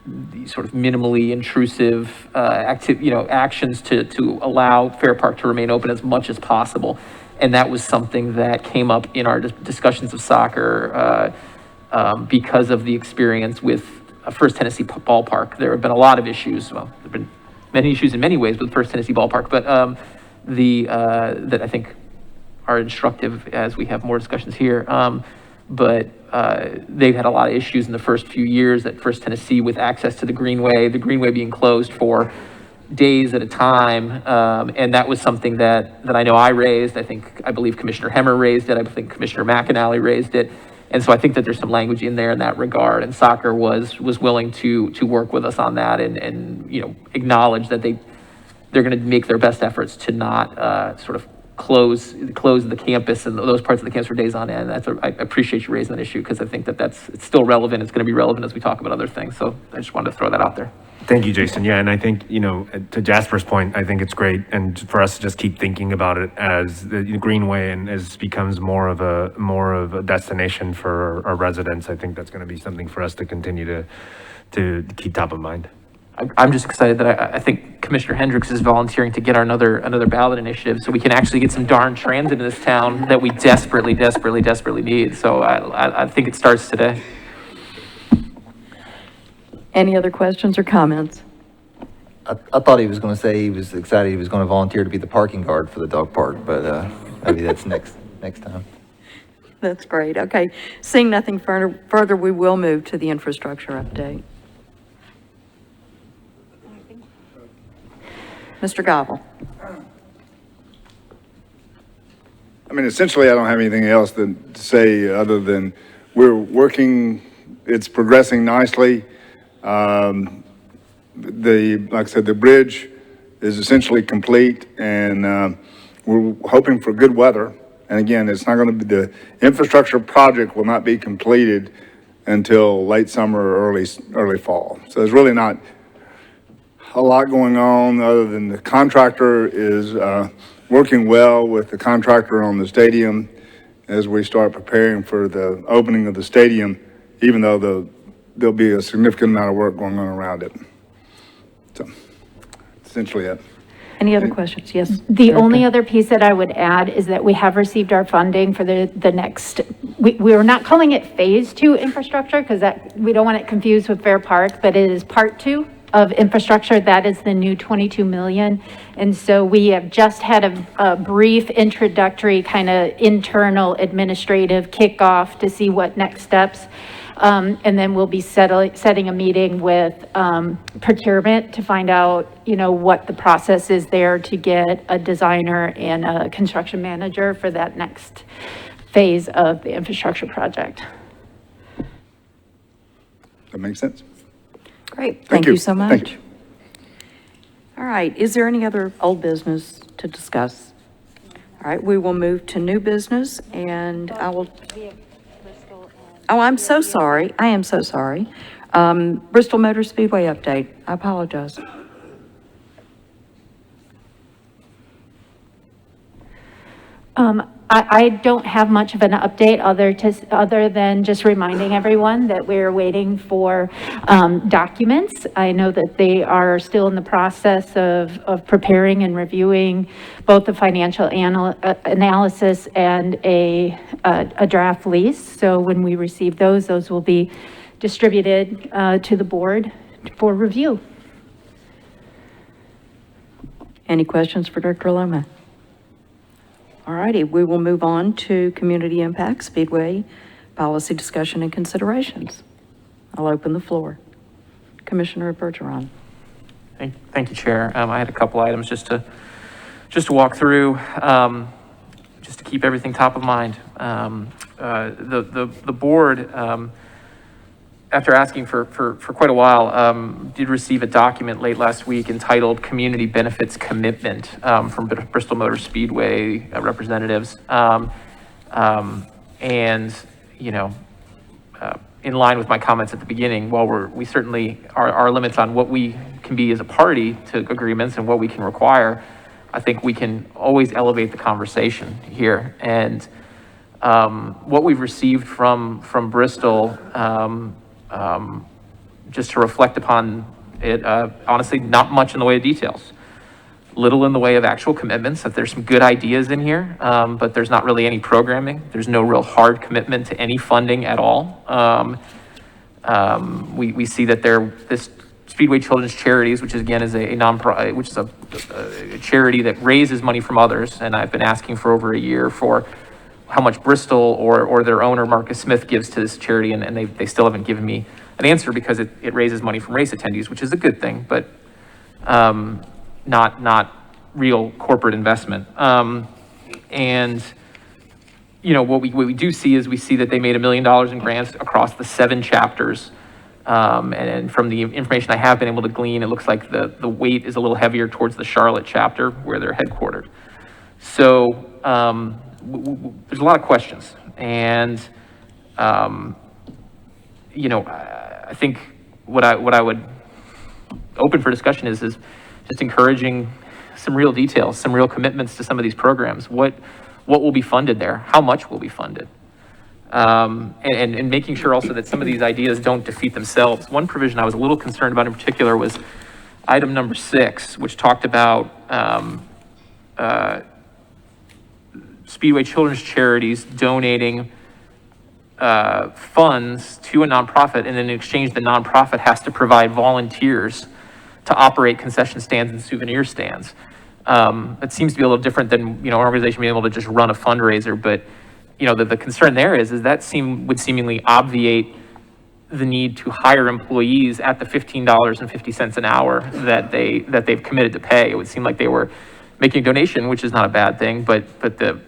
the sort of minimally intrusive actions to allow Fair Park to remain open as much as possible. And that was something that came up in our discussions of soccer because of the experience with First Tennessee Ballpark. There have been a lot of issues. Well, there have been many issues in many ways with First Tennessee Ballpark, but that I think are instructive as we have more discussions here. But they've had a lot of issues in the first few years at First Tennessee with access to the Greenway being closed for days at a time, and that was something that I know I raised. I believe Commissioner Hemmer raised it. I think Commissioner McAnally raised it, and so I think that there's some language in there in that regard. And soccer was willing to work with us on that, and acknowledge that they're going to make their best efforts to not sort of close the campus and those parts of the campus for days on end. I appreciate you raising that issue because I think it's still relevant. It's going to be relevant as we talk about other things. So I just wanted to throw that out there. Thank you, Jason. Yeah, and I think, to Jasper's point, I think it's great, and for us to just keep thinking about it as the Greenway and as becomes more of a destination for our residents. I think that's going to be something for us to continue to keep top of mind. I'm just excited that I think Commissioner Hendricks is volunteering to get our another ballot initiative so we can actually get some darn transit in this town that we desperately need. So I think it starts today. Any other questions or comments? I thought he was going to say he was excited he was going to volunteer to be the parking guard for the dog park, but maybe that's next time. That's great. Okay. Seeing nothing further, we will move to the infrastructure update. Mr. Gobble. I mean, essentially, I don't have anything else to say other than we're working, it's progressing nicely. Like I said, the bridge is essentially complete, and we're hoping for good weather. And again, it's not going to be, the infrastructure project will not be completed until late summer or early fall. So there's really not a lot going on other than the contractor is working well with the contractor on the stadium as we start preparing for the opening of the stadium, even though there'll be a significant amount of work going on around it. So, essentially it. Any other questions? Yes. The only other piece that I would add is that we have received our funding for the next, we're not calling it phase 2 infrastructure because we don't want it confused with Fair Park, but it is part 2 of infrastructure. That is the new 22 million. And so we have just had a brief introductory kind of internal administrative kickoff to see what next steps. And then we'll be setting a meeting with procurement to find out, what the process is there to get a designer and a construction manager for that next phase of the infrastructure project. That makes sense. Great. Thank you so much. Thank you. All right, is there any other old business to discuss? All right, we will move to new business, and I will... Oh, I'm so sorry. I am so sorry. Bristol Motor Speedway update. I apologize. I don't have much of an update other than just reminding everyone that we're waiting for documents. I know that they are still in the process of preparing and reviewing both the financial analysis and a draft lease. So when we receive those will be distributed to the board for review. Any questions for Director Loma? All righty, we will move on to Community Impact Speedway Policy Discussion and Considerations. I'll open the floor. Commissioner Bergeron. Thank you, Chair. I had a couple items just to walk through, just to keep everything top of mind. The board, after asking for quite a while, did receive a document late last week entitled Community Benefits Commitment from Bristol Motor Speedway representatives. And, you know, in line with my comments at the beginning, while we certainly are limits on what we can be as a party to agreements and what we can require, I think we can always elevate the conversation here. And what we've received from Bristol, just to reflect upon it, honestly, not much in the way of details. Little in the way of actual commitments, that there's some good ideas in here, but there's not really any programming. There's no real hard commitment to any funding at all. We see that this Speedway Children's Charities, which is again is a non-profit, which is a charity that raises money from others, and I've been asking for over a year for how much Bristol or their owner, Marcus Smith, gives to this charity, and they still haven't given me an answer because it raises money from race attendees, which is a good thing, but not real corporate investment. And you know, what we do see is we see that they made $1 million in grants across the 7 chapters. And from the information I have been able to glean, it looks like the weight is a little heavier towards the Charlotte chapter where they're headquartered. So there's a lot of questions, and you know, I think what I would open for discussion is just encouraging some real details, some real commitments to some of these programs. What will be funded there? How much will be funded? And making sure also that some of these ideas don't defeat themselves. One provision I was a little concerned about in particular was item number 6, which talked about Speedway Children's Charities donating funds to a nonprofit, and in exchange the nonprofit has to provide volunteers to operate concession stands and souvenir stands. It seems to be a little different than, you know, an organization being able to just run a fundraiser, but you know, the concern there is that would seemingly obviate the need to hire employees at the $15.50 an hour that they've committed to pay. It would seem like they were making a donation, which is not a bad thing, but the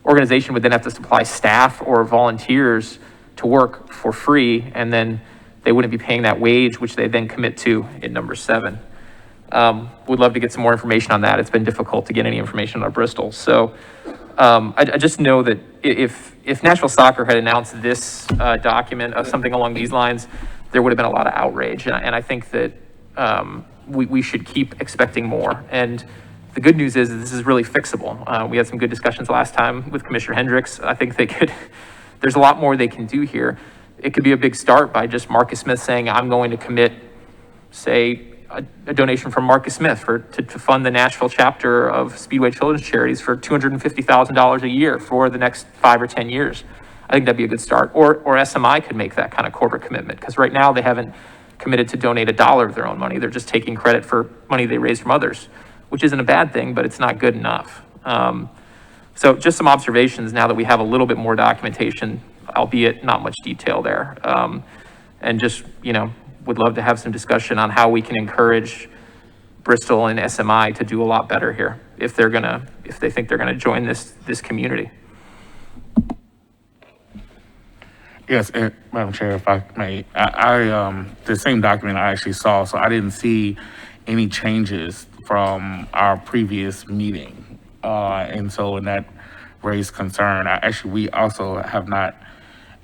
organization would then have to supply staff or volunteers to work for free, and then they wouldn't be paying that wage, which they then commit to in number 7. Would love to get some more information on that. It's been difficult to get any information on Bristol. So I just know that if Nashville Soccer had announced this document of something along these lines, there would have been a lot of outrage. And I think that we should keep expecting more. And the good news is this is really fixable. We had some good discussions last time with Commissioner Hendricks. I think there's a lot more they can do here. It could be a big start by just Marcus Smith saying, I'm going to commit, say, a donation from Marcus Smith to fund the Nashville chapter of Speedway Children's Charities for $250,000 a year for the next 5 or 10 years. I think that'd be a good start. Or SMI could make that kind of corporate commitment, because right now they haven't committed to donate $1 of their own money. They're just taking credit for money they raised from others, which isn't a bad thing, but it's not good enough. So just some observations now that we have a little bit more documentation, albeit not much detail there. And just, you know, would love to have some discussion on how we can encourage Bristol and SMI to do a lot better here if they think they're gonna join this community. Yes, and Madam Chair, if I may, I the same document I actually saw, so I didn't see any changes from our previous meeting. And that raised concern. We also have not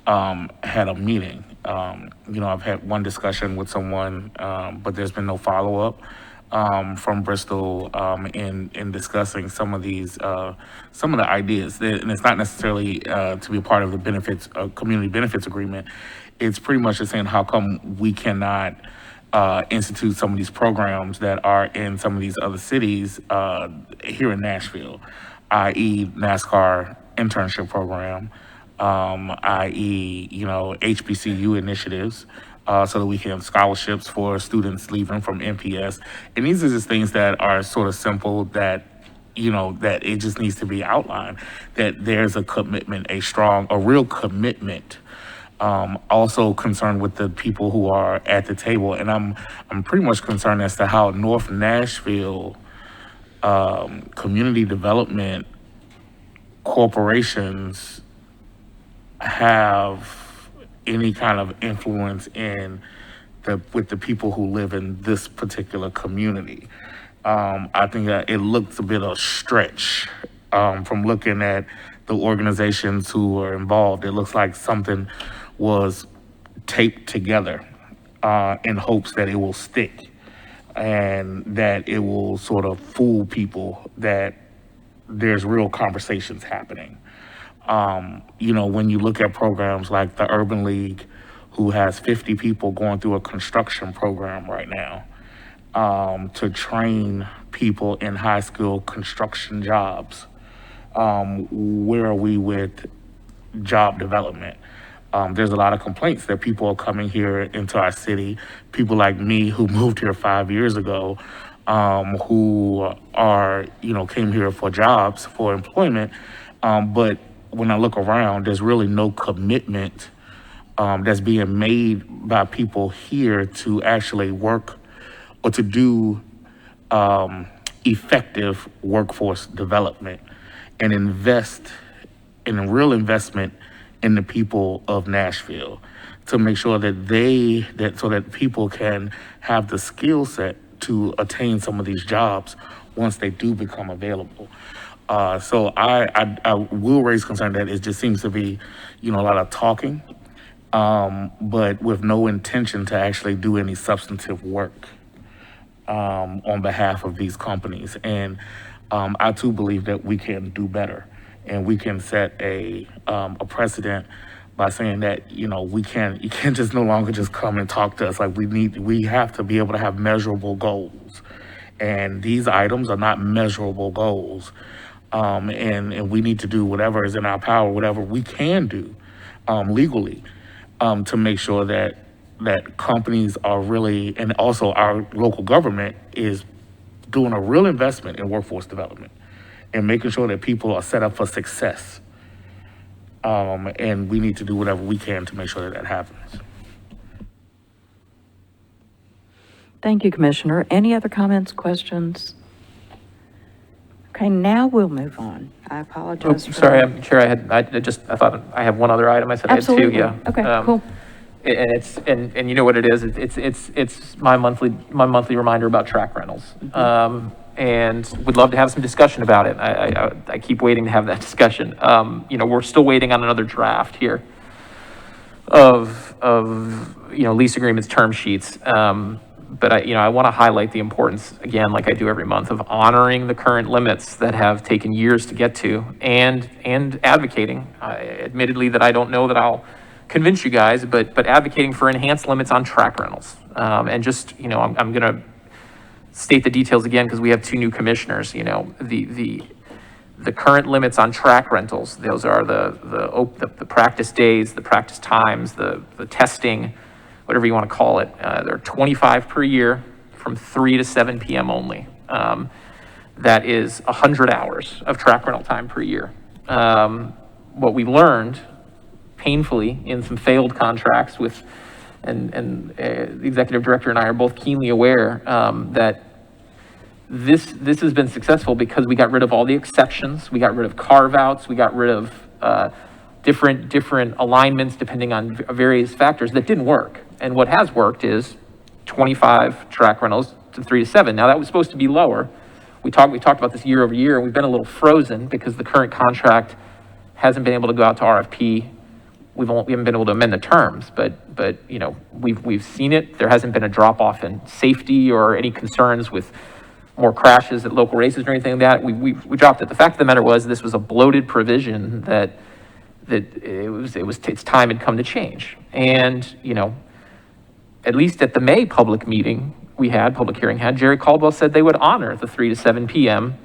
had a meeting. I've had one discussion with someone, but there's been no follow-up from Bristol in discussing some of the ideas. And it's not necessarily to be a part of the benefits, community benefits agreement. It's pretty much just saying how come we cannot institute some of these programs that are in some of these other cities here in Nashville, i.e. NASCAR internship program, i.e., HBCU initiatives, so that we can have scholarships for students leaving from MPS. And these are just things that are sort of simple that it just needs to be outlined, that there's a commitment, a real commitment. Also concerned with the people who are at the table. And I'm pretty much concerned as to how North Nashville community development corporations have any kind of influence with the people who live in this particular community. I think that it looks a bit of a stretch from looking at the organizations who are involved. It looks like something was taped together in hopes that it will stick and that it will sort of fool people that there's real conversations happening. When you look at programs like the Urban League, who has 50 people going through a construction program right now to train people in high skill construction jobs, where are we with job development? There's a lot of complaints that people are coming here into our city, people like me who moved here 5 years ago, who are, came here for jobs, for employment. But when I look around, there's really no commitment that's being made by people here to actually work or to do effective workforce development and invest in a real investment in the people of Nashville to make sure that so that people can have the skill set to attain some of these jobs once they do become available. So I will raise concern that it just seems to be, a lot of talking, but with no intention to actually do any substantive work on behalf of these companies. And I too believe that we can do better, and we can set a precedent by saying that, you can't just no longer just come and talk to us. Like we have to be able to have measurable goals. And these items are not measurable goals. And we need to do whatever is in our power, whatever we can do legally to make sure that companies are really, and also our local government is doing a real investment in workforce development and making sure that people are set up for success. And we need to do whatever we can to make sure that happens. Thank you, Commissioner. Any other comments, questions? Okay, now we'll move on. I apologize. Sorry, I'm sure I thought I have one other item. I said Absolutely. I had two, yeah. Okay, cool. And it's, and you know what it is, it's my monthly reminder about track rentals. And would love to have some discussion about it. I keep waiting to have that discussion. We're still waiting on another draft here of lease agreements, term sheets. But I want to highlight the importance, again, like I do every month, of honoring the current limits that have taken years to get to and advocating, admittedly that I don't know that I'll convince you guys, but advocating for enhanced limits on track rentals. And just, I'm going to state the details again because we have two new commissioners. The current limits on track rentals, those are the practice days, the practice times, the testing, whatever you want to call it. They're 25 per year from 3 to 7 p.m. only. That is 100 hours of track rental time per year. What we learned painfully in some failed contracts with, and the executive director and I are both keenly aware that this has been successful because we got rid of all the exceptions, we got rid of carve-outs, we got rid of different alignments depending on various factors that didn't work. And what has worked is 25 track rentals to 3 to 7. Now, that was supposed to be lower. We talked about this year over year, and we've been a little frozen because the current contract hasn't been able to go out to RFP. We haven't been able to amend the terms, but you know, we've seen it. There hasn't been a drop off in safety or any concerns with more crashes at local races or anything like that. We dropped it. The fact of the matter was, this was a bloated provision that its time had come to change. And, you know, at least at the May public hearing, Jerry Caldwell said they would honor the 3 to 7 p.m.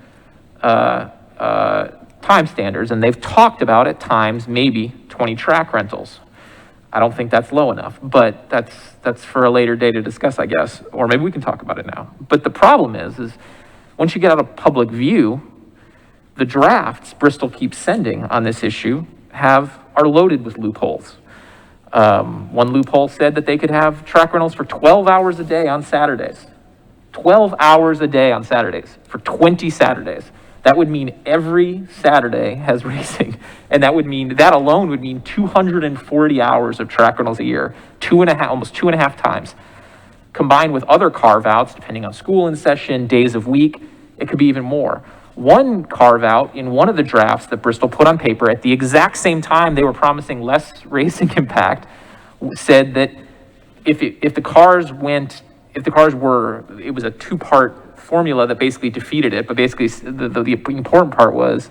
Time standards, and they've talked about at times maybe 20 track rentals. I don't think that's low enough, but that's for a later day to discuss, I guess, or maybe we can talk about it now. But the problem is once you get out of public view, the drafts Bristol keeps sending on this issue are loaded with loopholes. One loophole said that they could have track rentals for 12 hours a day on Saturdays. 12 hours a day on Saturdays for 20 Saturdays. That would mean every Saturday has racing. And that alone would mean 240 hours of track rentals a year, almost 2.5 times. Combined with other carve-outs, depending on school in session, days of week, it could be even more. One carve-out in one of the drafts that Bristol put on paper at the exact same time they were promising less racing impact said that if the cars were, it was a two-part formula that basically defeated it, but basically the important part was,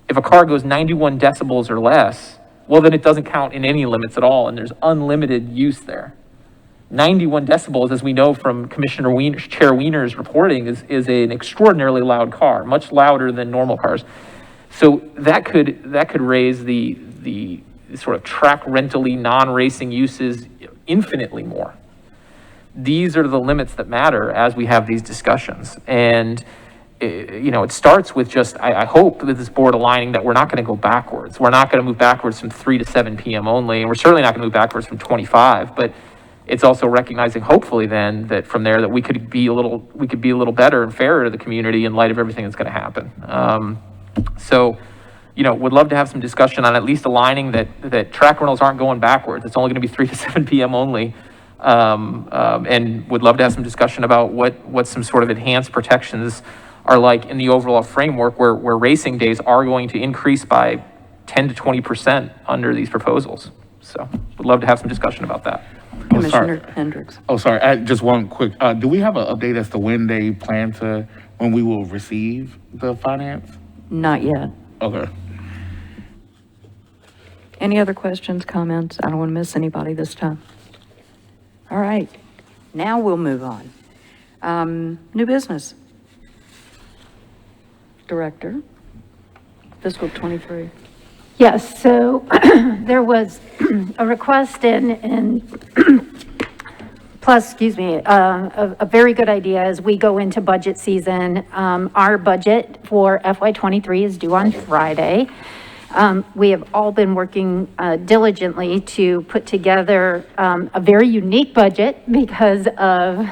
if a car goes 91 decibels or less, well, then it doesn't count in any limits at all, and there's unlimited use there. 91 decibels, as we know from Chair Wiener's reporting, is an extraordinarily loud car, much louder than normal cars. So that could raise the sort of track rental-y, non-racing uses infinitely more. These are the limits that matter as we have these discussions. And, you know, it starts with just, I hope that this board aligning that we're not going to go backwards. We're not going to move backwards from 3 to 7 p.m. only, and we're certainly not going to move backwards from 25, but it's also recognizing, hopefully then, that from there that we could be a little better and fairer to the community in light of everything that's going to happen. So, you know, would love to have some discussion on at least aligning that track rentals aren't going backwards. It's only going to be 3 to 7 p.m. only. And would love to have some discussion about what some sort of enhanced protections are like in the overall framework where racing days are going to increase by 10 to 20% under these proposals. So would love to have some discussion about that. Commissioner Hendricks. Oh, sorry, just one quick, do we have an update as to when we will receive the finance? Not yet. Okay. Any other questions, comments? I don't want to miss anybody this time. All right, now we'll move on. New business. Director, fiscal 23. Yes, so there was a request plus, a very good idea as we go into budget season. Our budget for FY23 is due on Friday. We have all been working diligently to put together a very unique budget because of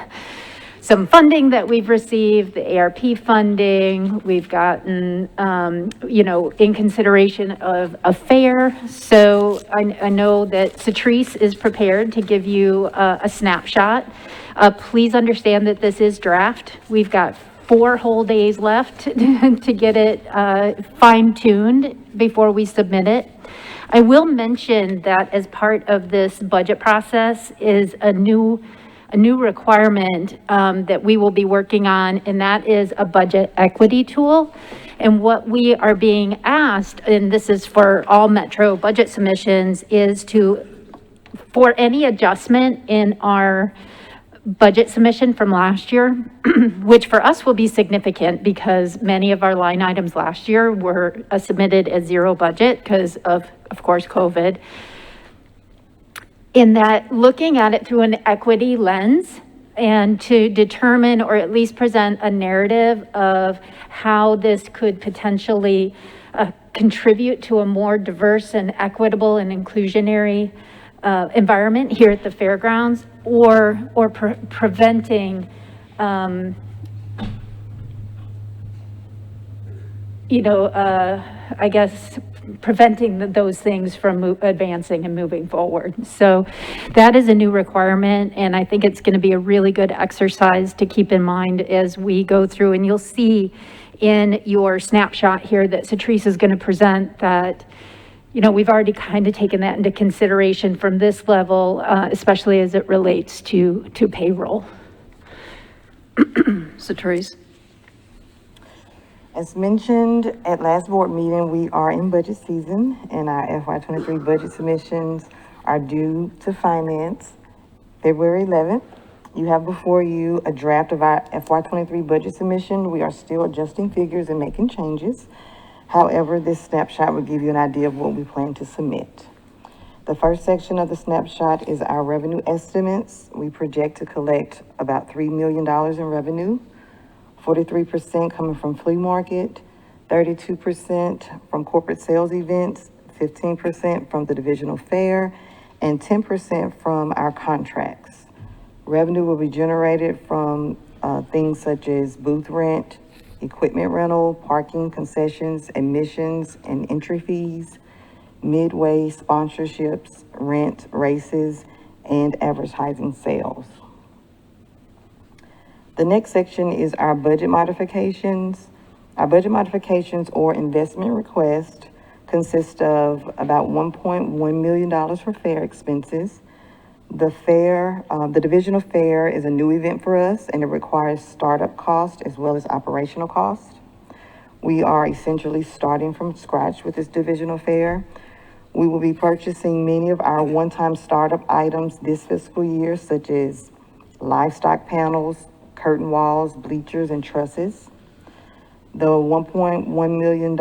some funding that we've received, the ARP funding. We've gotten, in consideration of a fair. So I know that Charities is prepared to give you a snapshot. Please understand that this is draft. We've got 4 whole days left to get it fine-tuned before we submit it. I will mention that as part of this budget process is a new requirement that we will be working on, and that is a budget equity tool. And what we are being asked, and this is for all Metro budget submissions, is for any adjustment in our budget submission from last year, which for us will be significant because many of our line items last year were submitted as zero budget because of course, COVID. In that, looking at it through an equity lens and to determine or at least present a narrative of how this could potentially contribute to a more diverse and equitable and inclusionary environment here at the fairgrounds, or preventing, I guess, preventing those things from advancing and moving forward. So that is a new requirement, and I think it's going to be a really good exercise to keep in mind as we go through. And you'll see in your snapshot here that Satrice is going to present that, you know, we've already kind of taken that into consideration from this level, especially as it relates to payroll. Satrice? As mentioned at last board meeting, we are in budget season and our FY23 budget submissions are due to finance February 11th. You have before you a draft of our FY23 budget submission. We are still adjusting figures and making changes. However, this snapshot will give you an idea of what we plan to submit. The first section of the snapshot is our revenue estimates. We project to collect about $3 million in revenue. 43% coming from flea market, 32% from corporate sales events, 15% from the divisional fair, and 10% from our contracts. Revenue will be generated from things such as booth rent, equipment rental, parking, concessions, admissions, and entry fees, midway sponsorships, rent, races, and advertising sales. The next section is our budget modifications. Our budget modifications or investment request consist of about $1.1 million for fair expenses. The fair, the divisional fair is a new event for us and it requires startup cost as well as operational cost. We are essentially starting from scratch with this divisional fair. We will be purchasing many of our one-time startup items this fiscal year, such as livestock panels, curtain walls, bleachers, and trusses. The $1.1 million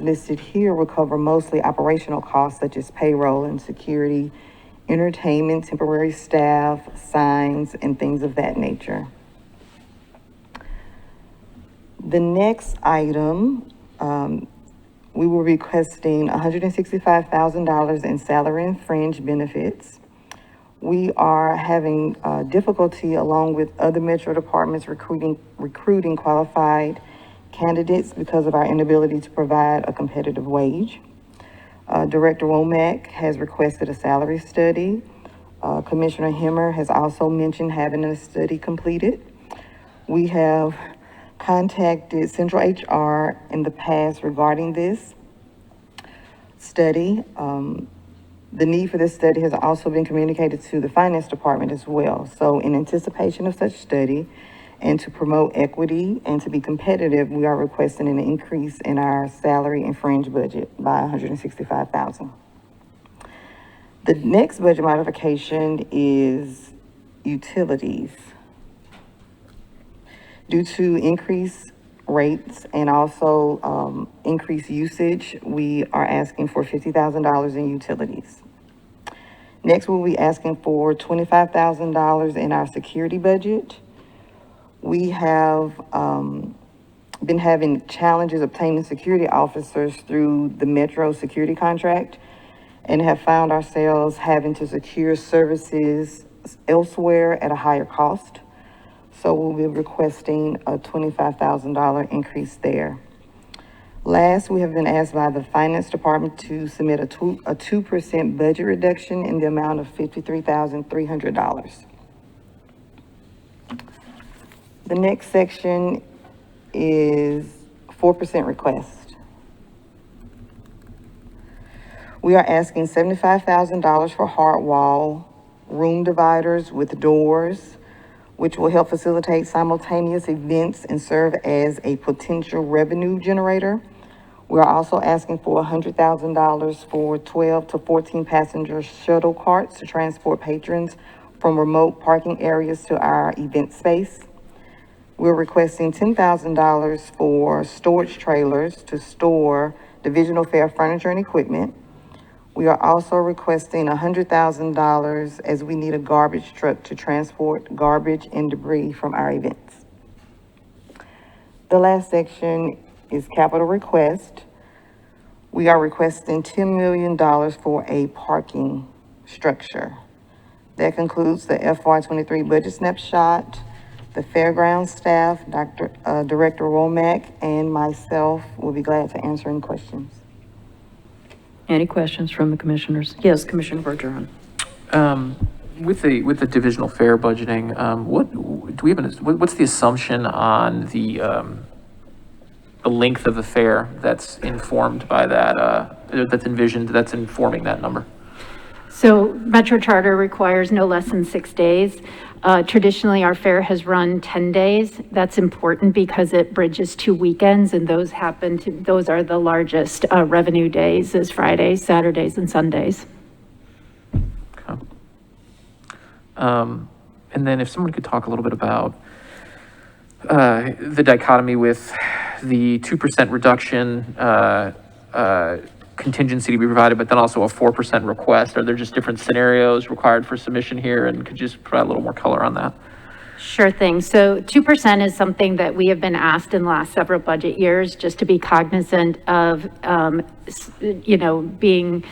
listed here will cover mostly operational costs such as payroll and security, entertainment, temporary staff, signs, and things of that nature. The next item, we were requesting $165,000 in salary and fringe benefits. We are having difficulty along with other metro departments recruiting qualified candidates because of our inability to provide a competitive wage. Director Womack has requested a salary study. Commissioner Hemmer has also mentioned having a study completed. We have contacted Central HR in the past regarding this study. The need for this study has also been communicated to the finance department as well. So in anticipation of such study and to promote equity and to be competitive, we are requesting an increase in our salary and fringe budget by $165,000. The next budget modification is utilities. Due to increased rates and also increased usage, we are asking for $50,000 in utilities. Next, we'll be asking for $25,000 in our security budget. We have been having challenges obtaining security officers through the Metro security contract and have found ourselves having to secure services elsewhere at a higher cost. So we'll be requesting a $25,000 increase there. Last, we have been asked by the finance department to submit a 2% budget reduction in the amount of $53,300. The next section is 4% request. We are asking $75,000 for hard wall room dividers with doors, which will help facilitate simultaneous events and serve as a potential revenue generator. We are also asking for $100,000 for 12 to 14 passenger shuttle carts to transport patrons from remote parking areas to our event space. We're requesting $10,000 for storage trailers to store divisional fair furniture and equipment. We are also requesting $100,000 as we need a garbage truck to transport garbage and debris from our events. The last section is capital request. We are requesting $10 million for a parking structure. That concludes the FY23 budget snapshot. The fairground staff, Director Womack, and myself will be glad to answer any questions. Any questions from the commissioners? Yes, Commissioner Bergeron. With the divisional fare budgeting, what's the assumption on the length of the fare that's informed by that, that's envisioned, that's informing that number? So Metro Charter requires no less than 6 days. Traditionally, our fare has run 10 days. That's important because it bridges 2 weekends, and those are the largest revenue days, is Fridays, Saturdays, and Sundays. Okay. And then if someone could talk a little bit about the dichotomy with the 2% reduction contingency to be provided, but then also a 4% request. Are there just different scenarios required for submission here? And could you just provide a little more color on that? Sure thing. So 2% is something that we have been asked in the last several budget years, just to be cognizant of, being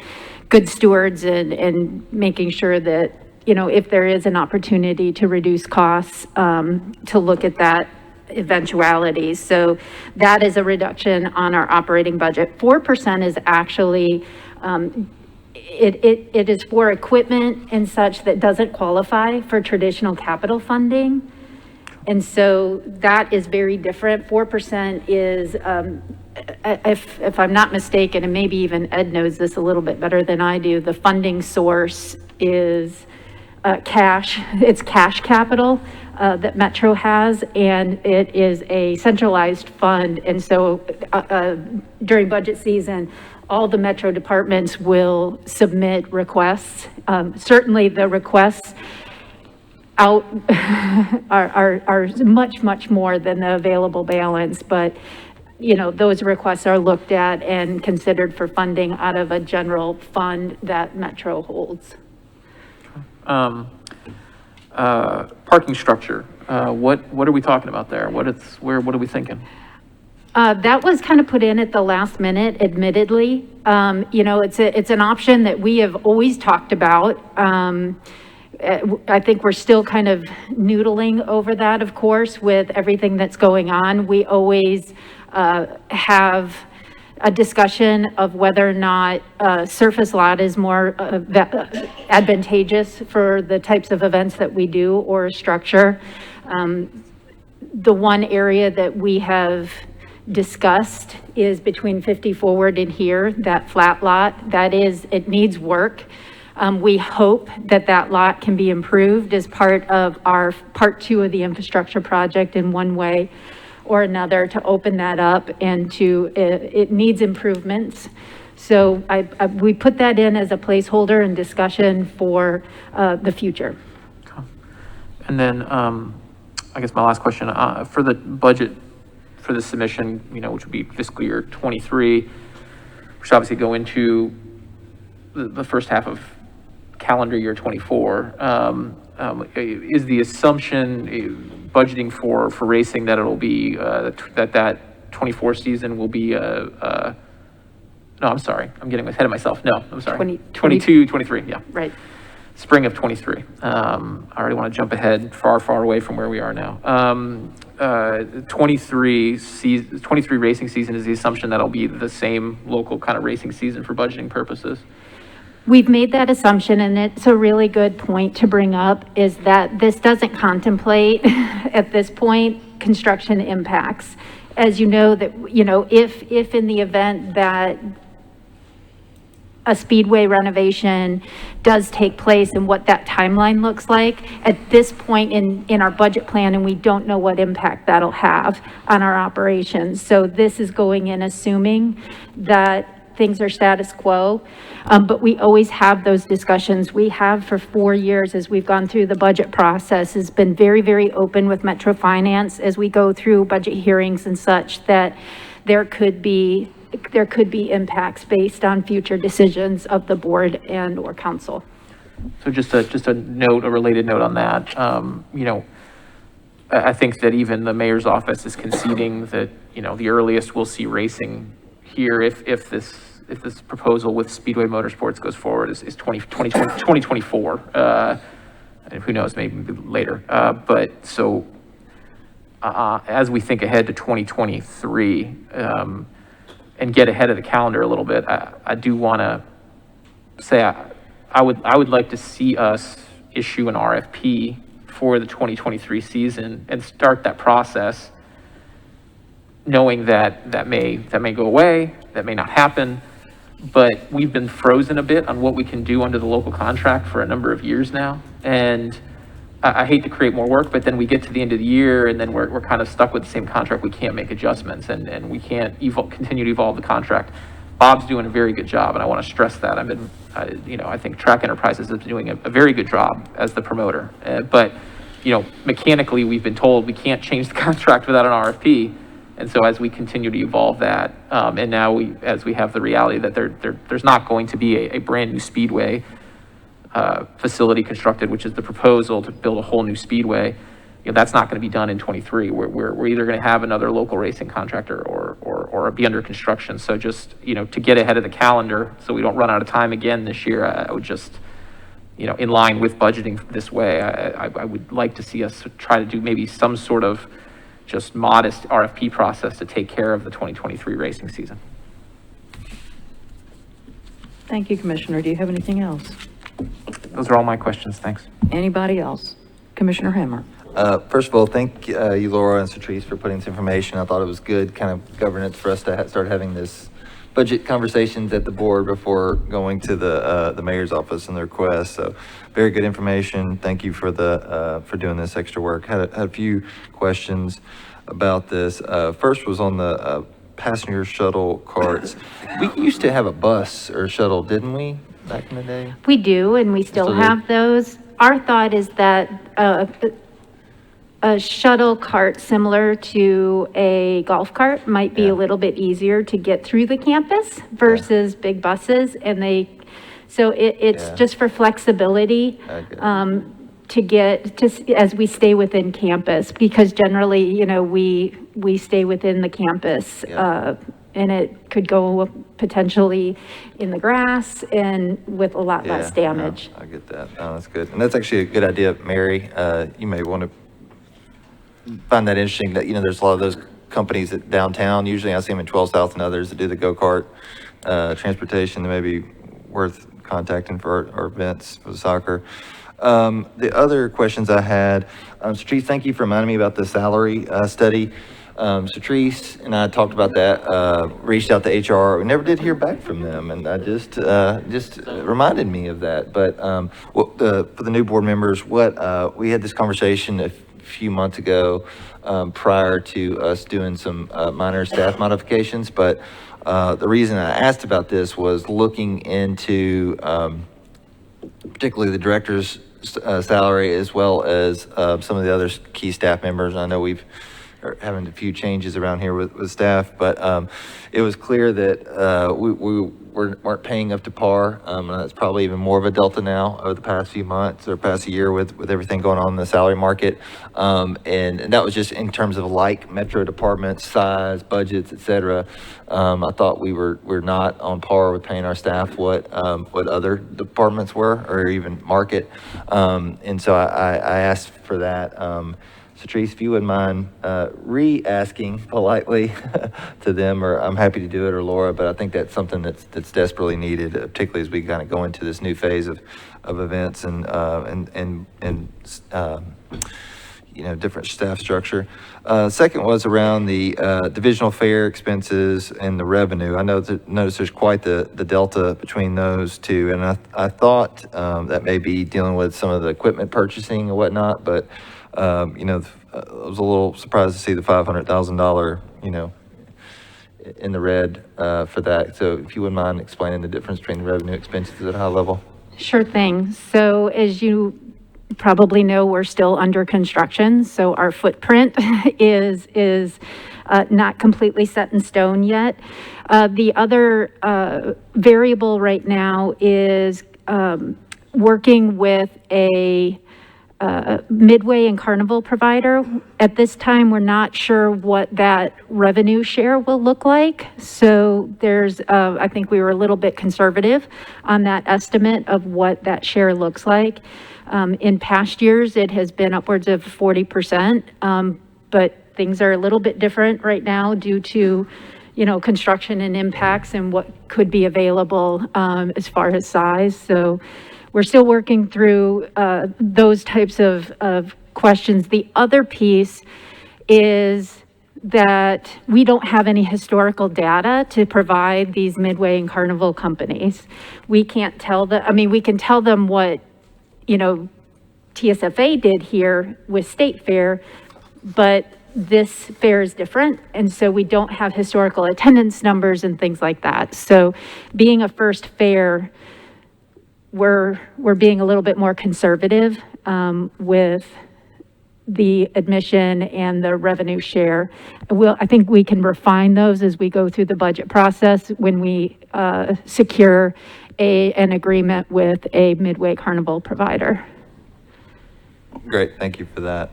good stewards and making sure that, if there is an opportunity to reduce costs, to look at that eventuality. So that is a reduction on our operating budget. 4% is actually, it is for equipment and such that doesn't qualify for traditional capital funding. And so that is very different. 4% is, if I'm not mistaken, and maybe even Ed knows this a little bit better than I do, the funding source is cash. It's cash capital that Metro has, and it is a centralized fund. And so during budget season, all the Metro departments will submit requests. Certainly the requests out are much more than the available balance, but those requests are looked at and considered for funding out of a general fund that Metro holds. Parking structure, what are we talking about there? What are we thinking? That was kind of put in at the last minute, admittedly. It's an option that we have always talked about. I think we're still kind of noodling over that, of course, with everything that's going on. We always have a discussion of whether or not surface lot is more advantageous for the types of events that we do, or a structure. The one area that we have discussed is between 50 Forward and here, that flat lot. It needs work. We hope that lot can be improved as part of our part 2 of the infrastructure project in one way or another, to open that up, and it needs improvements. So we put that in as a placeholder and discussion for the future. Okay. And then I guess my last question, for the budget for the submission, which would be fiscal year 23, which obviously go into the first half of calendar year 24, is the assumption budgeting for racing that it'll be that 24 season will be no, I'm sorry, I'm getting ahead of myself. No, I'm sorry. 22, 23, yeah. Right. Spring of 23. I already want to jump ahead far away from where we are now. 23 racing season is the assumption that'll be the same local kind of racing season for budgeting purposes. We've made that assumption, and it's a really good point to bring up, is that this doesn't contemplate at this point construction impacts. As you know, that if in the event that a Speedway renovation does take place and what that timeline looks like at this point in our budget plan, and we don't know what impact that'll have on our operations. So this is going in assuming that things are status quo, but we always have those discussions. We have for 4 years as we've gone through the budget process, has been very, very open with Metro Finance as we go through budget hearings and such, that there could be impacts based on future decisions of the board and or council. So just a related note on that. I think that even the mayor's office is conceding that, the earliest we'll see racing here if this proposal with Speedway Motorsports goes forward is 2024. And who knows, maybe later. But so as we think ahead to 2023, and get ahead of the calendar a little bit, I do want to say I would like to see us issue an RFP for the 2023 season and start that process, knowing that may go away, that may not happen, but we've been frozen a bit on what we can do under the local contract for a number of years now. And I hate to create more work, but then we get to the end of the year and then we're kind of stuck with the same contract. We can't make adjustments and we can't continue to evolve the contract. Bob's doing a very good job, and I want to stress that. I think Track Enterprises is doing a very good job as the promoter. But mechanically, we've been told we can't change the contract without an RFP. And so as we continue to evolve that, and now as we have the reality that there's not going to be a brand new Speedway facility constructed, which is the proposal to build a whole new Speedway, that's not going to be done in 23. We're either going to have another local racing contractor or be under construction. So just, to get ahead of the calendar so we don't run out of time again this year, I would just, in line with budgeting this way, I would like to see us try to do maybe some sort of just modest RFP process to take care of the 2023 racing season. Thank you, Commissioner. Do you have anything else? Those are all my questions. Thanks. Anybody else? Commissioner Hammer. First of all, thank you, Laura and Charities, for putting this information. I thought it was good kind of governance for us to start having this budget conversations at the board before going to the mayor's office and the request. So very good information. Thank you for for doing this extra work. Had a few questions about this. First was on the passenger shuttle carts. We used to have a bus or a shuttle, didn't we, back in the day? We do, and we still do? have those. Our thought is that a shuttle cart similar to a golf cart might be a little bit easier to get through the campus versus big buses, and it's just for flexibility to get to as we stay within campus, because generally, we stay within the campus, and it could go potentially in the grass and with a lot less damage. I get that. No, that's good. And that's actually a good idea, Mary. You may want to find that interesting that, there's a lot of those companies at downtown. Usually I see them in 12 South and others that do the go-kart transportation. That may be worth contacting for our events for the soccer. The other questions I had, Charities, thank you for reminding me about the salary study. Charities and I talked about that, reached out to HR. We never did hear back from them, and I just reminded me of that. But for the new board members, we had this conversation a few months ago prior to us doing some minor staff modifications. But the reason I asked about this was looking into particularly the director's salary, as well as some of the other key staff members. I know we've having a few changes around here with staff, but it was clear that we weren't paying up to par. And that's probably even more of a delta now over the past few months or past year with everything going on in the salary market. And that was just in terms of like metro departments, size, budgets, et cetera. I thought we're not on par with paying our staff what other departments were, or even market. And so I asked for that. So Therese, if you wouldn't mind re-asking politely to them, or I'm happy to do it, or Laura, but I think that's something that's desperately needed, particularly as we kind of go into this new phase of events and different staff structure. Second was around the divisional fair expenses and the revenue. I noticed there's quite the delta between those two, and I thought that may be dealing with some of the equipment purchasing and whatnot, but I was a little surprised to see the $500,000, in the red for that. So if you wouldn't mind explaining the difference between the revenue expenses at a high level. Sure thing. So as you probably know, we're still under construction, so our footprint is not completely set in stone yet. The other variable right now is working with a Midway and Carnival provider. At this time, we're not sure what that revenue share will look like. So I think we were a little bit conservative on that estimate of what that share looks like. In past years, it has been upwards of 40%, but things are a little bit different right now due to, construction and impacts and what could be available as far as size. So we're still working through those types of questions. The other piece is that we don't have any historical data to provide these Midway and Carnival companies. We can't tell them, we can tell them what, TSFA did here with State Fair, but this fair is different. And so we don't have historical attendance numbers and things like that. So being a first fair, we're being a little bit more conservative with the admission and the revenue share. I think we can refine those as we go through the budget process when we secure an agreement with a Midway Carnival provider. Great, thank you for that.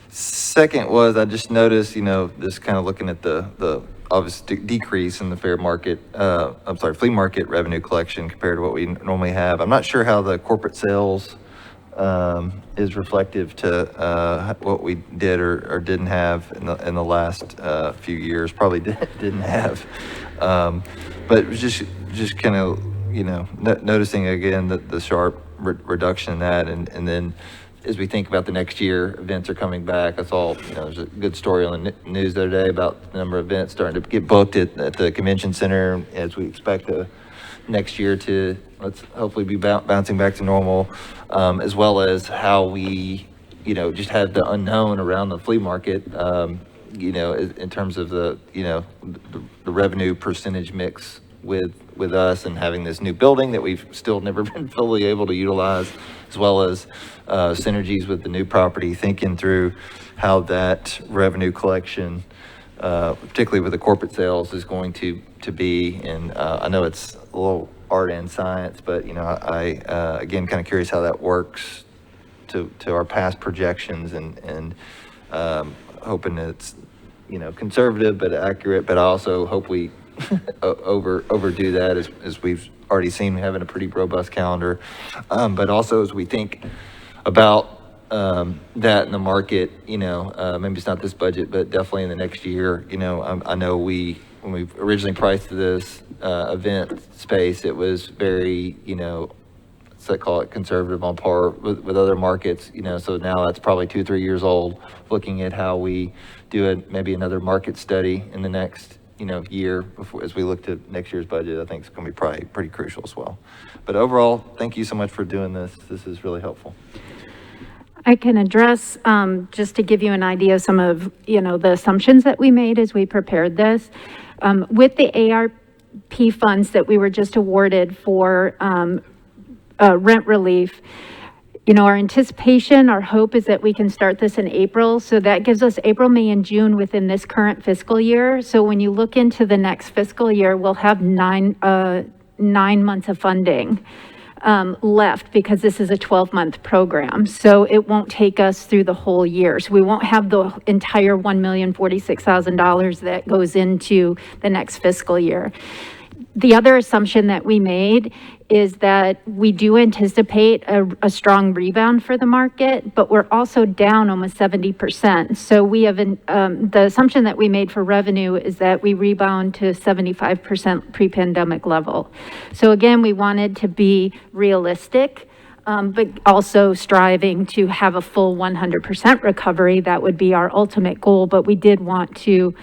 Second was, I just noticed, just kind of looking at the obvious decrease in the flea market revenue collection compared to what we normally have. I'm not sure how the corporate sales is reflective to what we did or didn't have in the last few years. Probably didn't have, but it was just kind of noticing again that the sharp reduction in that, and then as we think about the next year, events are coming back. I saw there's a good story on the news the other day about the number of events starting to get booked at the convention center, as we expect next year to let's hopefully be bouncing back to normal, as well as how we just have the unknown around the flea market, in terms of the revenue percentage mix with us, and having this new building that we've still never been fully able to utilize, as well as synergies with the new property, thinking through how that revenue collection, particularly with the corporate sales, is going to be. And I know it's a little art and science, but I again kind of curious how that works to our past projections, and hoping it's conservative but accurate, but I also hope we overdo that as we've already seen, having a pretty robust calendar, but also as we think about that in the market, maybe it's not this budget, but definitely in the next year. I know when we originally priced this event space, it was very, let's call it conservative, on par with other markets, so now that's probably 2-3 years old. Looking at how we do maybe another market study in the next year before, as we look to next year's budget, I think it's going to be probably pretty crucial as well. But overall, thank you so much for doing this. This is really helpful. I can address, just to give you an idea of some of, the assumptions that we made as we prepared this. With the ARP funds that we were just awarded for rent relief, our anticipation, our hope is that we can start this in April. So that gives us April, May, and June within this current fiscal year. So when you look into the next fiscal year, we'll have 9 months of funding left, because this is a 12-month program. So it won't take us through the whole year. So we won't have the entire $1,046,000 that goes into the next fiscal year. The other assumption that we made is that we do anticipate a strong rebound for the market, but we're also down almost 70%. So we have the assumption that we made for revenue is that we rebound to 75% pre-pandemic level. So again, we wanted to be realistic, but also striving to have a full 100% recovery. That would be our ultimate goal, but we did want to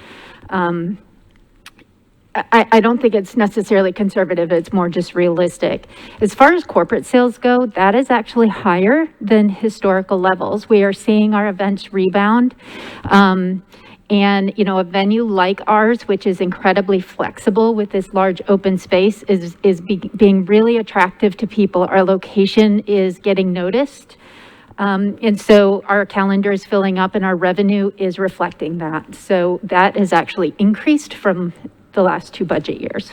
I don't think it's necessarily conservative, it's more just realistic. As far as corporate sales go, that is actually higher than historical levels. We are seeing our events rebound. And, a venue like ours, which is incredibly flexible with this large open space, is being really attractive to people. Our location is getting noticed. And so our calendar is filling up and our revenue is reflecting that. So that has actually increased from the last 2 budget years.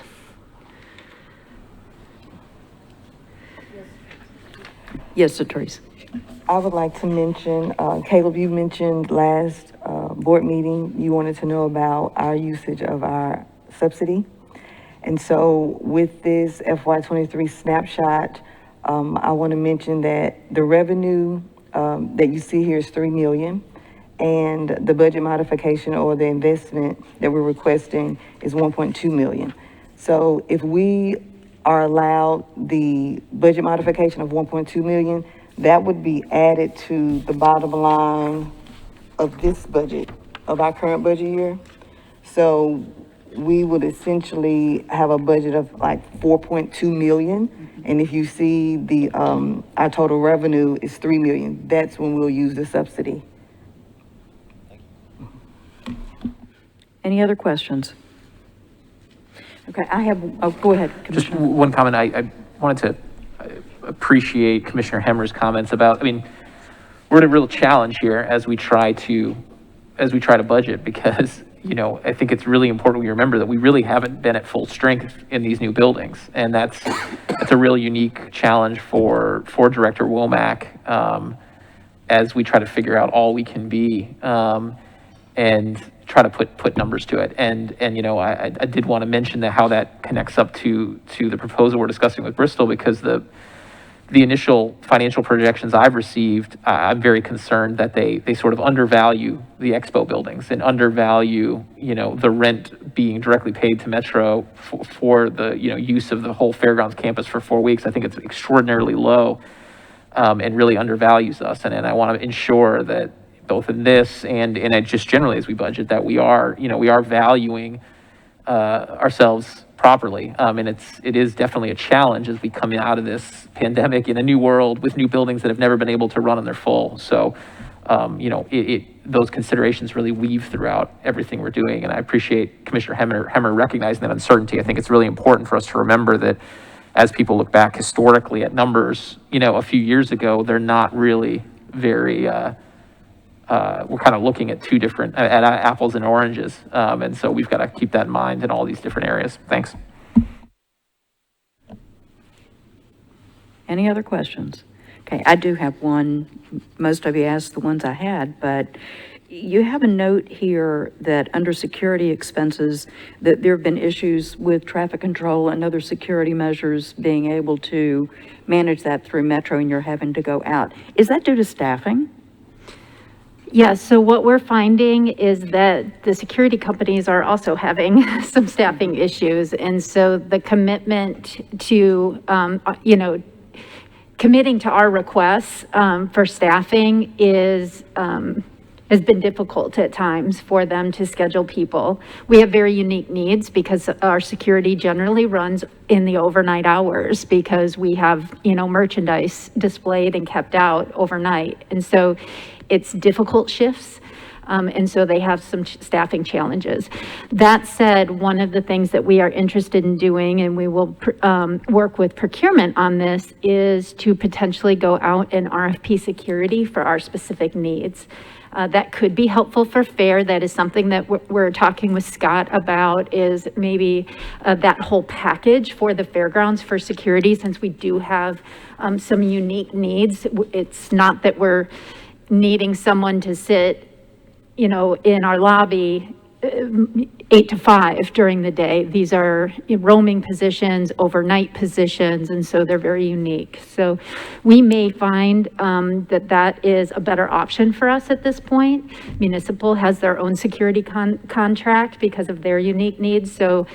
Yes, Sir Teresa. I would like to mention, Caleb, you mentioned last board meeting, you wanted to know about our usage of our subsidy. And so with this FY23 snapshot, I want to mention that the revenue that you see here is $3 million. and the budget modification or the investment that we're requesting is 1.2 million. So if we are allowed the budget modification of 1.2 million, that would be added to the bottom line of this budget, of our current budget year. So we would essentially have a budget of like 4.2 million. And if you see the, our total revenue is 3 million, that's when we'll use the subsidy. Any other questions? Okay, I have, oh, go ahead, Just Commissioner. one comment, I wanted to appreciate Commissioner Hemmer's comments about, I mean, we're in a real challenge here as we try to budget, because, you know, I think it's really important we remember that we really haven't been at full strength in these new buildings. And that's a real unique challenge for Director Womack, as we try to figure out all we can be, and try to put numbers to it. And you know, I did want to mention that how that connects up to the proposal we're discussing with Bristol, because the initial financial projections I've received, I'm very concerned that they sort of undervalue the expo buildings and undervalue, you know, the rent being directly paid to Metro for the, you know, use of the whole Fairgrounds campus for 4 weeks. I think it's extraordinarily low, and really undervalues us. And I want to ensure that both in this and just generally as we budget, that we are valuing ourselves properly. And it is definitely a challenge as we come out of this pandemic in a new world with new buildings that have never been able to run on their full. So, you know, those considerations really weave throughout everything we're doing. And I appreciate Commissioner Hemmer recognizing that uncertainty. I think it's really important for us to remember that as people look back historically at numbers, you know, a few years ago, they're not really very, we're kind of looking at two different, at apples and oranges. And so we've got to keep that in mind in all these different areas. Thanks. Any other questions? Okay, I do have one. Most of you asked the ones I had, but you have a note here that under security expenses, that there have been issues with traffic control and other security measures being able to manage that through Metro, and you're having to go out. Is that due to staffing? Yeah, so what we're finding is that the security companies are also having some staffing issues. And so the commitment to, you know, committing to our requests for staffing has been difficult at times for them to schedule people. We have very unique needs because our security generally runs in the overnight hours because we have, you know, merchandise displayed and kept out overnight. And so it's difficult shifts. And so they have some staffing challenges. That said, one of the things that we are interested in doing, and we will work with procurement on this, is to potentially go out and RFP security for our specific needs. That could be helpful for fair. That is something that we're talking with Scott about, is maybe that whole package for the fairgrounds for security, since we do have some unique needs. It's not that we're needing someone to sit, you know, in our lobby 8 to 5 during the day. These are roaming positions, overnight positions, and so they're very unique. So we may find that is a better option for us at this point. Municipal has their own security contract because of their unique needs. So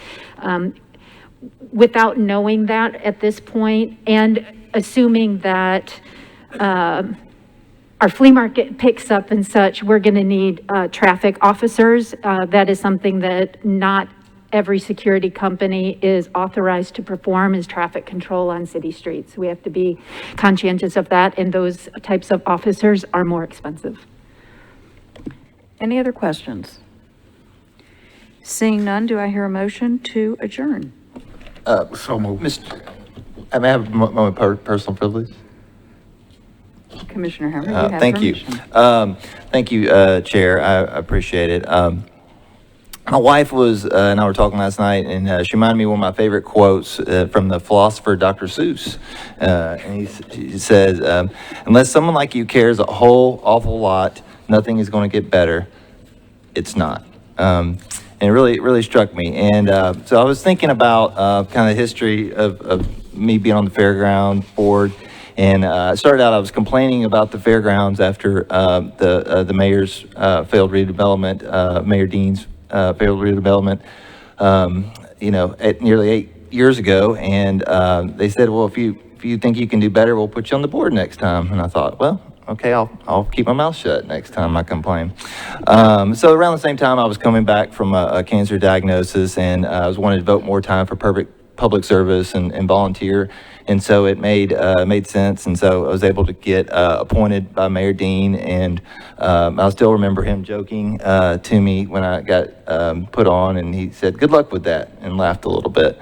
without knowing that at this point, and assuming that our flea market picks up and such, we're going to need traffic officers. That is something that not every security company is authorized to perform, is traffic control on city streets. We have to be conscientious of that, and those types of officers are more expensive. Any other questions? Seeing none, do I hear a motion to adjourn? So moved. I may have my personal privilege. Commissioner Hammer, you have Thank you. permission. Thank you, Chair. I appreciate it. My wife and I were talking last night, and she reminded me of one of my favorite quotes from the philosopher Dr. Seuss. And he says, unless someone like you cares a whole awful lot, nothing is going to get better. It's not. And it really struck me. And so I was thinking about kind of the history of me being on the fairground board. And started out, I was complaining about the fairgrounds after the mayor's failed redevelopment, Mayor Dean's failed redevelopment, at nearly 8 years ago. And they said, well, if you think you can do better, we'll put you on the board next time. And I thought, well, okay, I'll keep my mouth shut next time I complain. So around the same time, I was coming back from a cancer diagnosis, and I was wanting to devote more time for public service and volunteer. And so it made sense. And so I was able to get appointed by Mayor Dean, and I still remember him joking to me when I got put on, and he said, "Good luck with that," and laughed a little bit.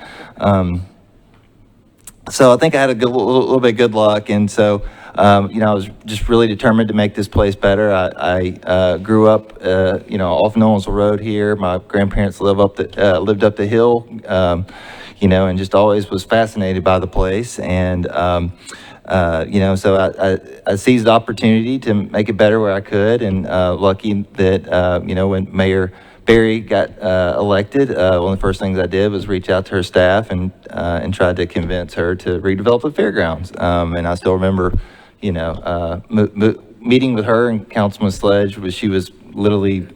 So I think I had a little bit of good luck, and so I was just really determined to make this place better. I grew up, off Nolensville Road here. My grandparents lived up the hill, and just always was fascinated by the place. And so I seized the opportunity to make it better where I could, and lucky that when Mayor Barry got elected, one of the first things I did was reach out to her staff and tried to convince her to redevelop the fairgrounds. And I still remember, meeting with her and Councilman Sledge, she was literally,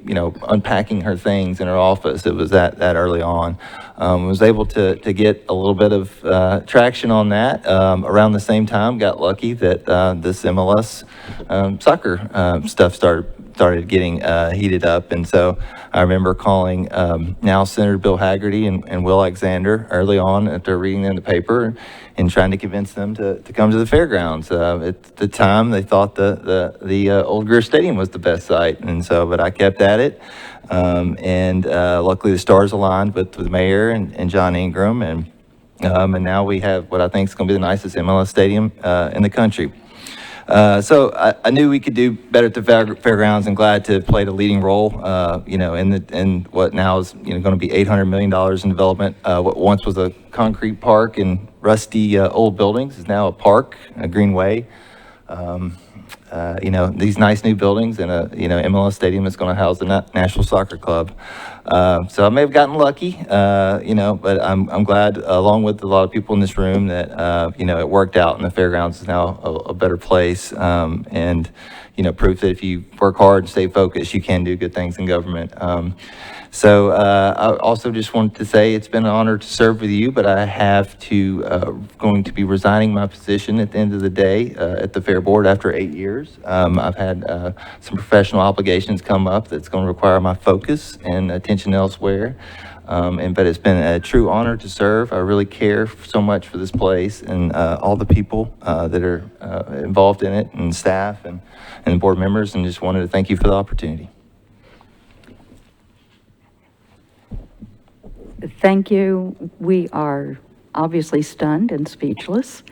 unpacking her things in her office. It was that early on. Was able to get a little bit of traction on that. Around the same time, got lucky that this MLS soccer stuff started getting heated up. And so I remember calling now Senator Bill Haggerty and Will Alexander early on after reading in the paper and trying to convince them to come to the fairgrounds. At the time, they thought the old Greer Stadium was the best site. And so, but I kept at it. And luckily the stars aligned with the mayor and John Ingram. And now we have what I think is going to be the nicest MLS stadium in the country. So I knew we could do better at the fairgrounds, and glad to have played a leading role, in what now is, going to be $800 million in development. What once was a concrete park and rusty old buildings is now a park, a greenway. These nice new buildings and a, MLS stadium that's going to house the Nashville Soccer Club. So I may have gotten lucky, but I'm glad, along with a lot of people in this room, that, it worked out and the fairgrounds is now a better place. And, proof that if you work hard and stay focused, you can do good things in government. So I also just wanted to say it's been an honor to serve with you, but I have going to be resigning my position at the end of the day at the Fair Board after 8 years. I've had some professional obligations come up that's going to require my focus and attention elsewhere. But it's been a true honor to serve. I really care so much for this place and all the people that are involved in it, and staff and board members, and just wanted to thank you for the opportunity. Thank you. We are obviously stunned and speechless.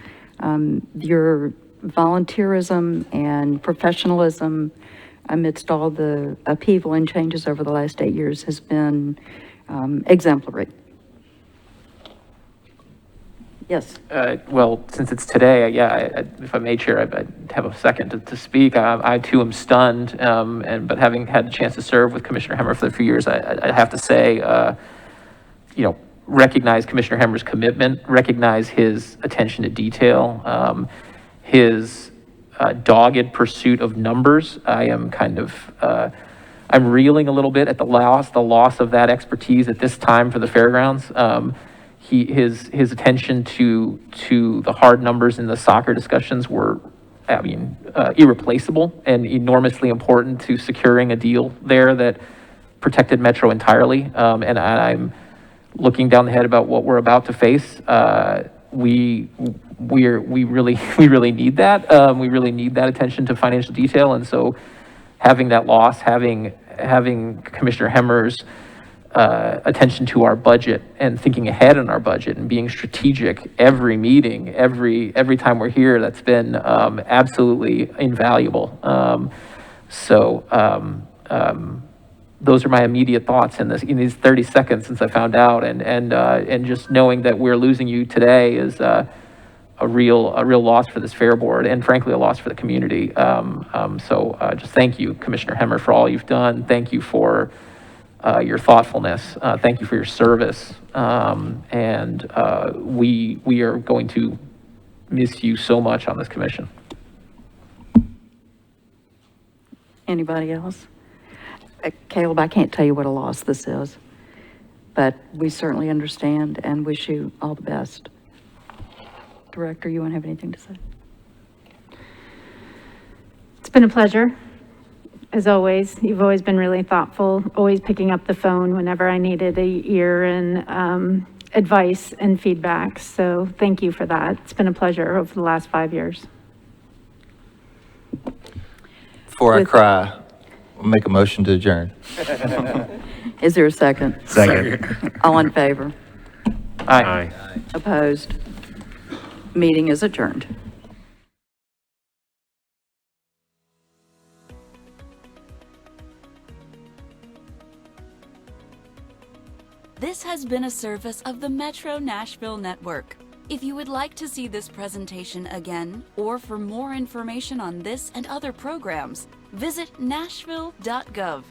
Your volunteerism and professionalism amidst all the upheaval and changes over the last 8 years has been exemplary. Yes. Well, since it's today, if I may, Chair, I'd have a second to speak. I too am stunned, but having had the chance to serve with Commissioner Hemmer for a few years, I have to say, recognize Commissioner Hemmer's commitment, recognize his attention to detail, his dogged pursuit of numbers. I am I'm reeling a little bit at the loss of that expertise at this time for the fairgrounds. His attention to the hard numbers in the soccer discussions were, irreplaceable and enormously important to securing a deal there that protected Metro entirely. And I'm looking down the head about what we're about to face. We really need that. We really need that attention to financial detail. And so having that loss, having Commissioner Hemmer's attention to our budget and thinking ahead in our budget and being strategic every meeting, every time we're here, that's been absolutely invaluable. Those are my immediate thoughts in these 30 seconds since I found out, and just knowing that we're losing you today is a real loss for this Fair Board, and frankly a loss for the community. Just thank you, Commissioner Hemmer, for all you've done. Thank you for your thoughtfulness. Thank you for your service. We are going to miss you so much on this commission. Anybody else? Caleb, I can't tell you what a loss this is, but we certainly understand and wish you all the best. Director, you want to have anything to say? It's been a pleasure, as always. You've always been really thoughtful, always picking up the phone whenever I needed a ear and advice and feedback. So thank you for that. It's been a pleasure over the last 5 years. Before I cry, I'll make a motion to adjourn. Is there a second? Second. All in favor? Aye. Opposed? Meeting is adjourned. This has been a service of the Metro Nashville Network. If you would like to see this presentation again, or for more information on this and other programs, visit nashville.gov.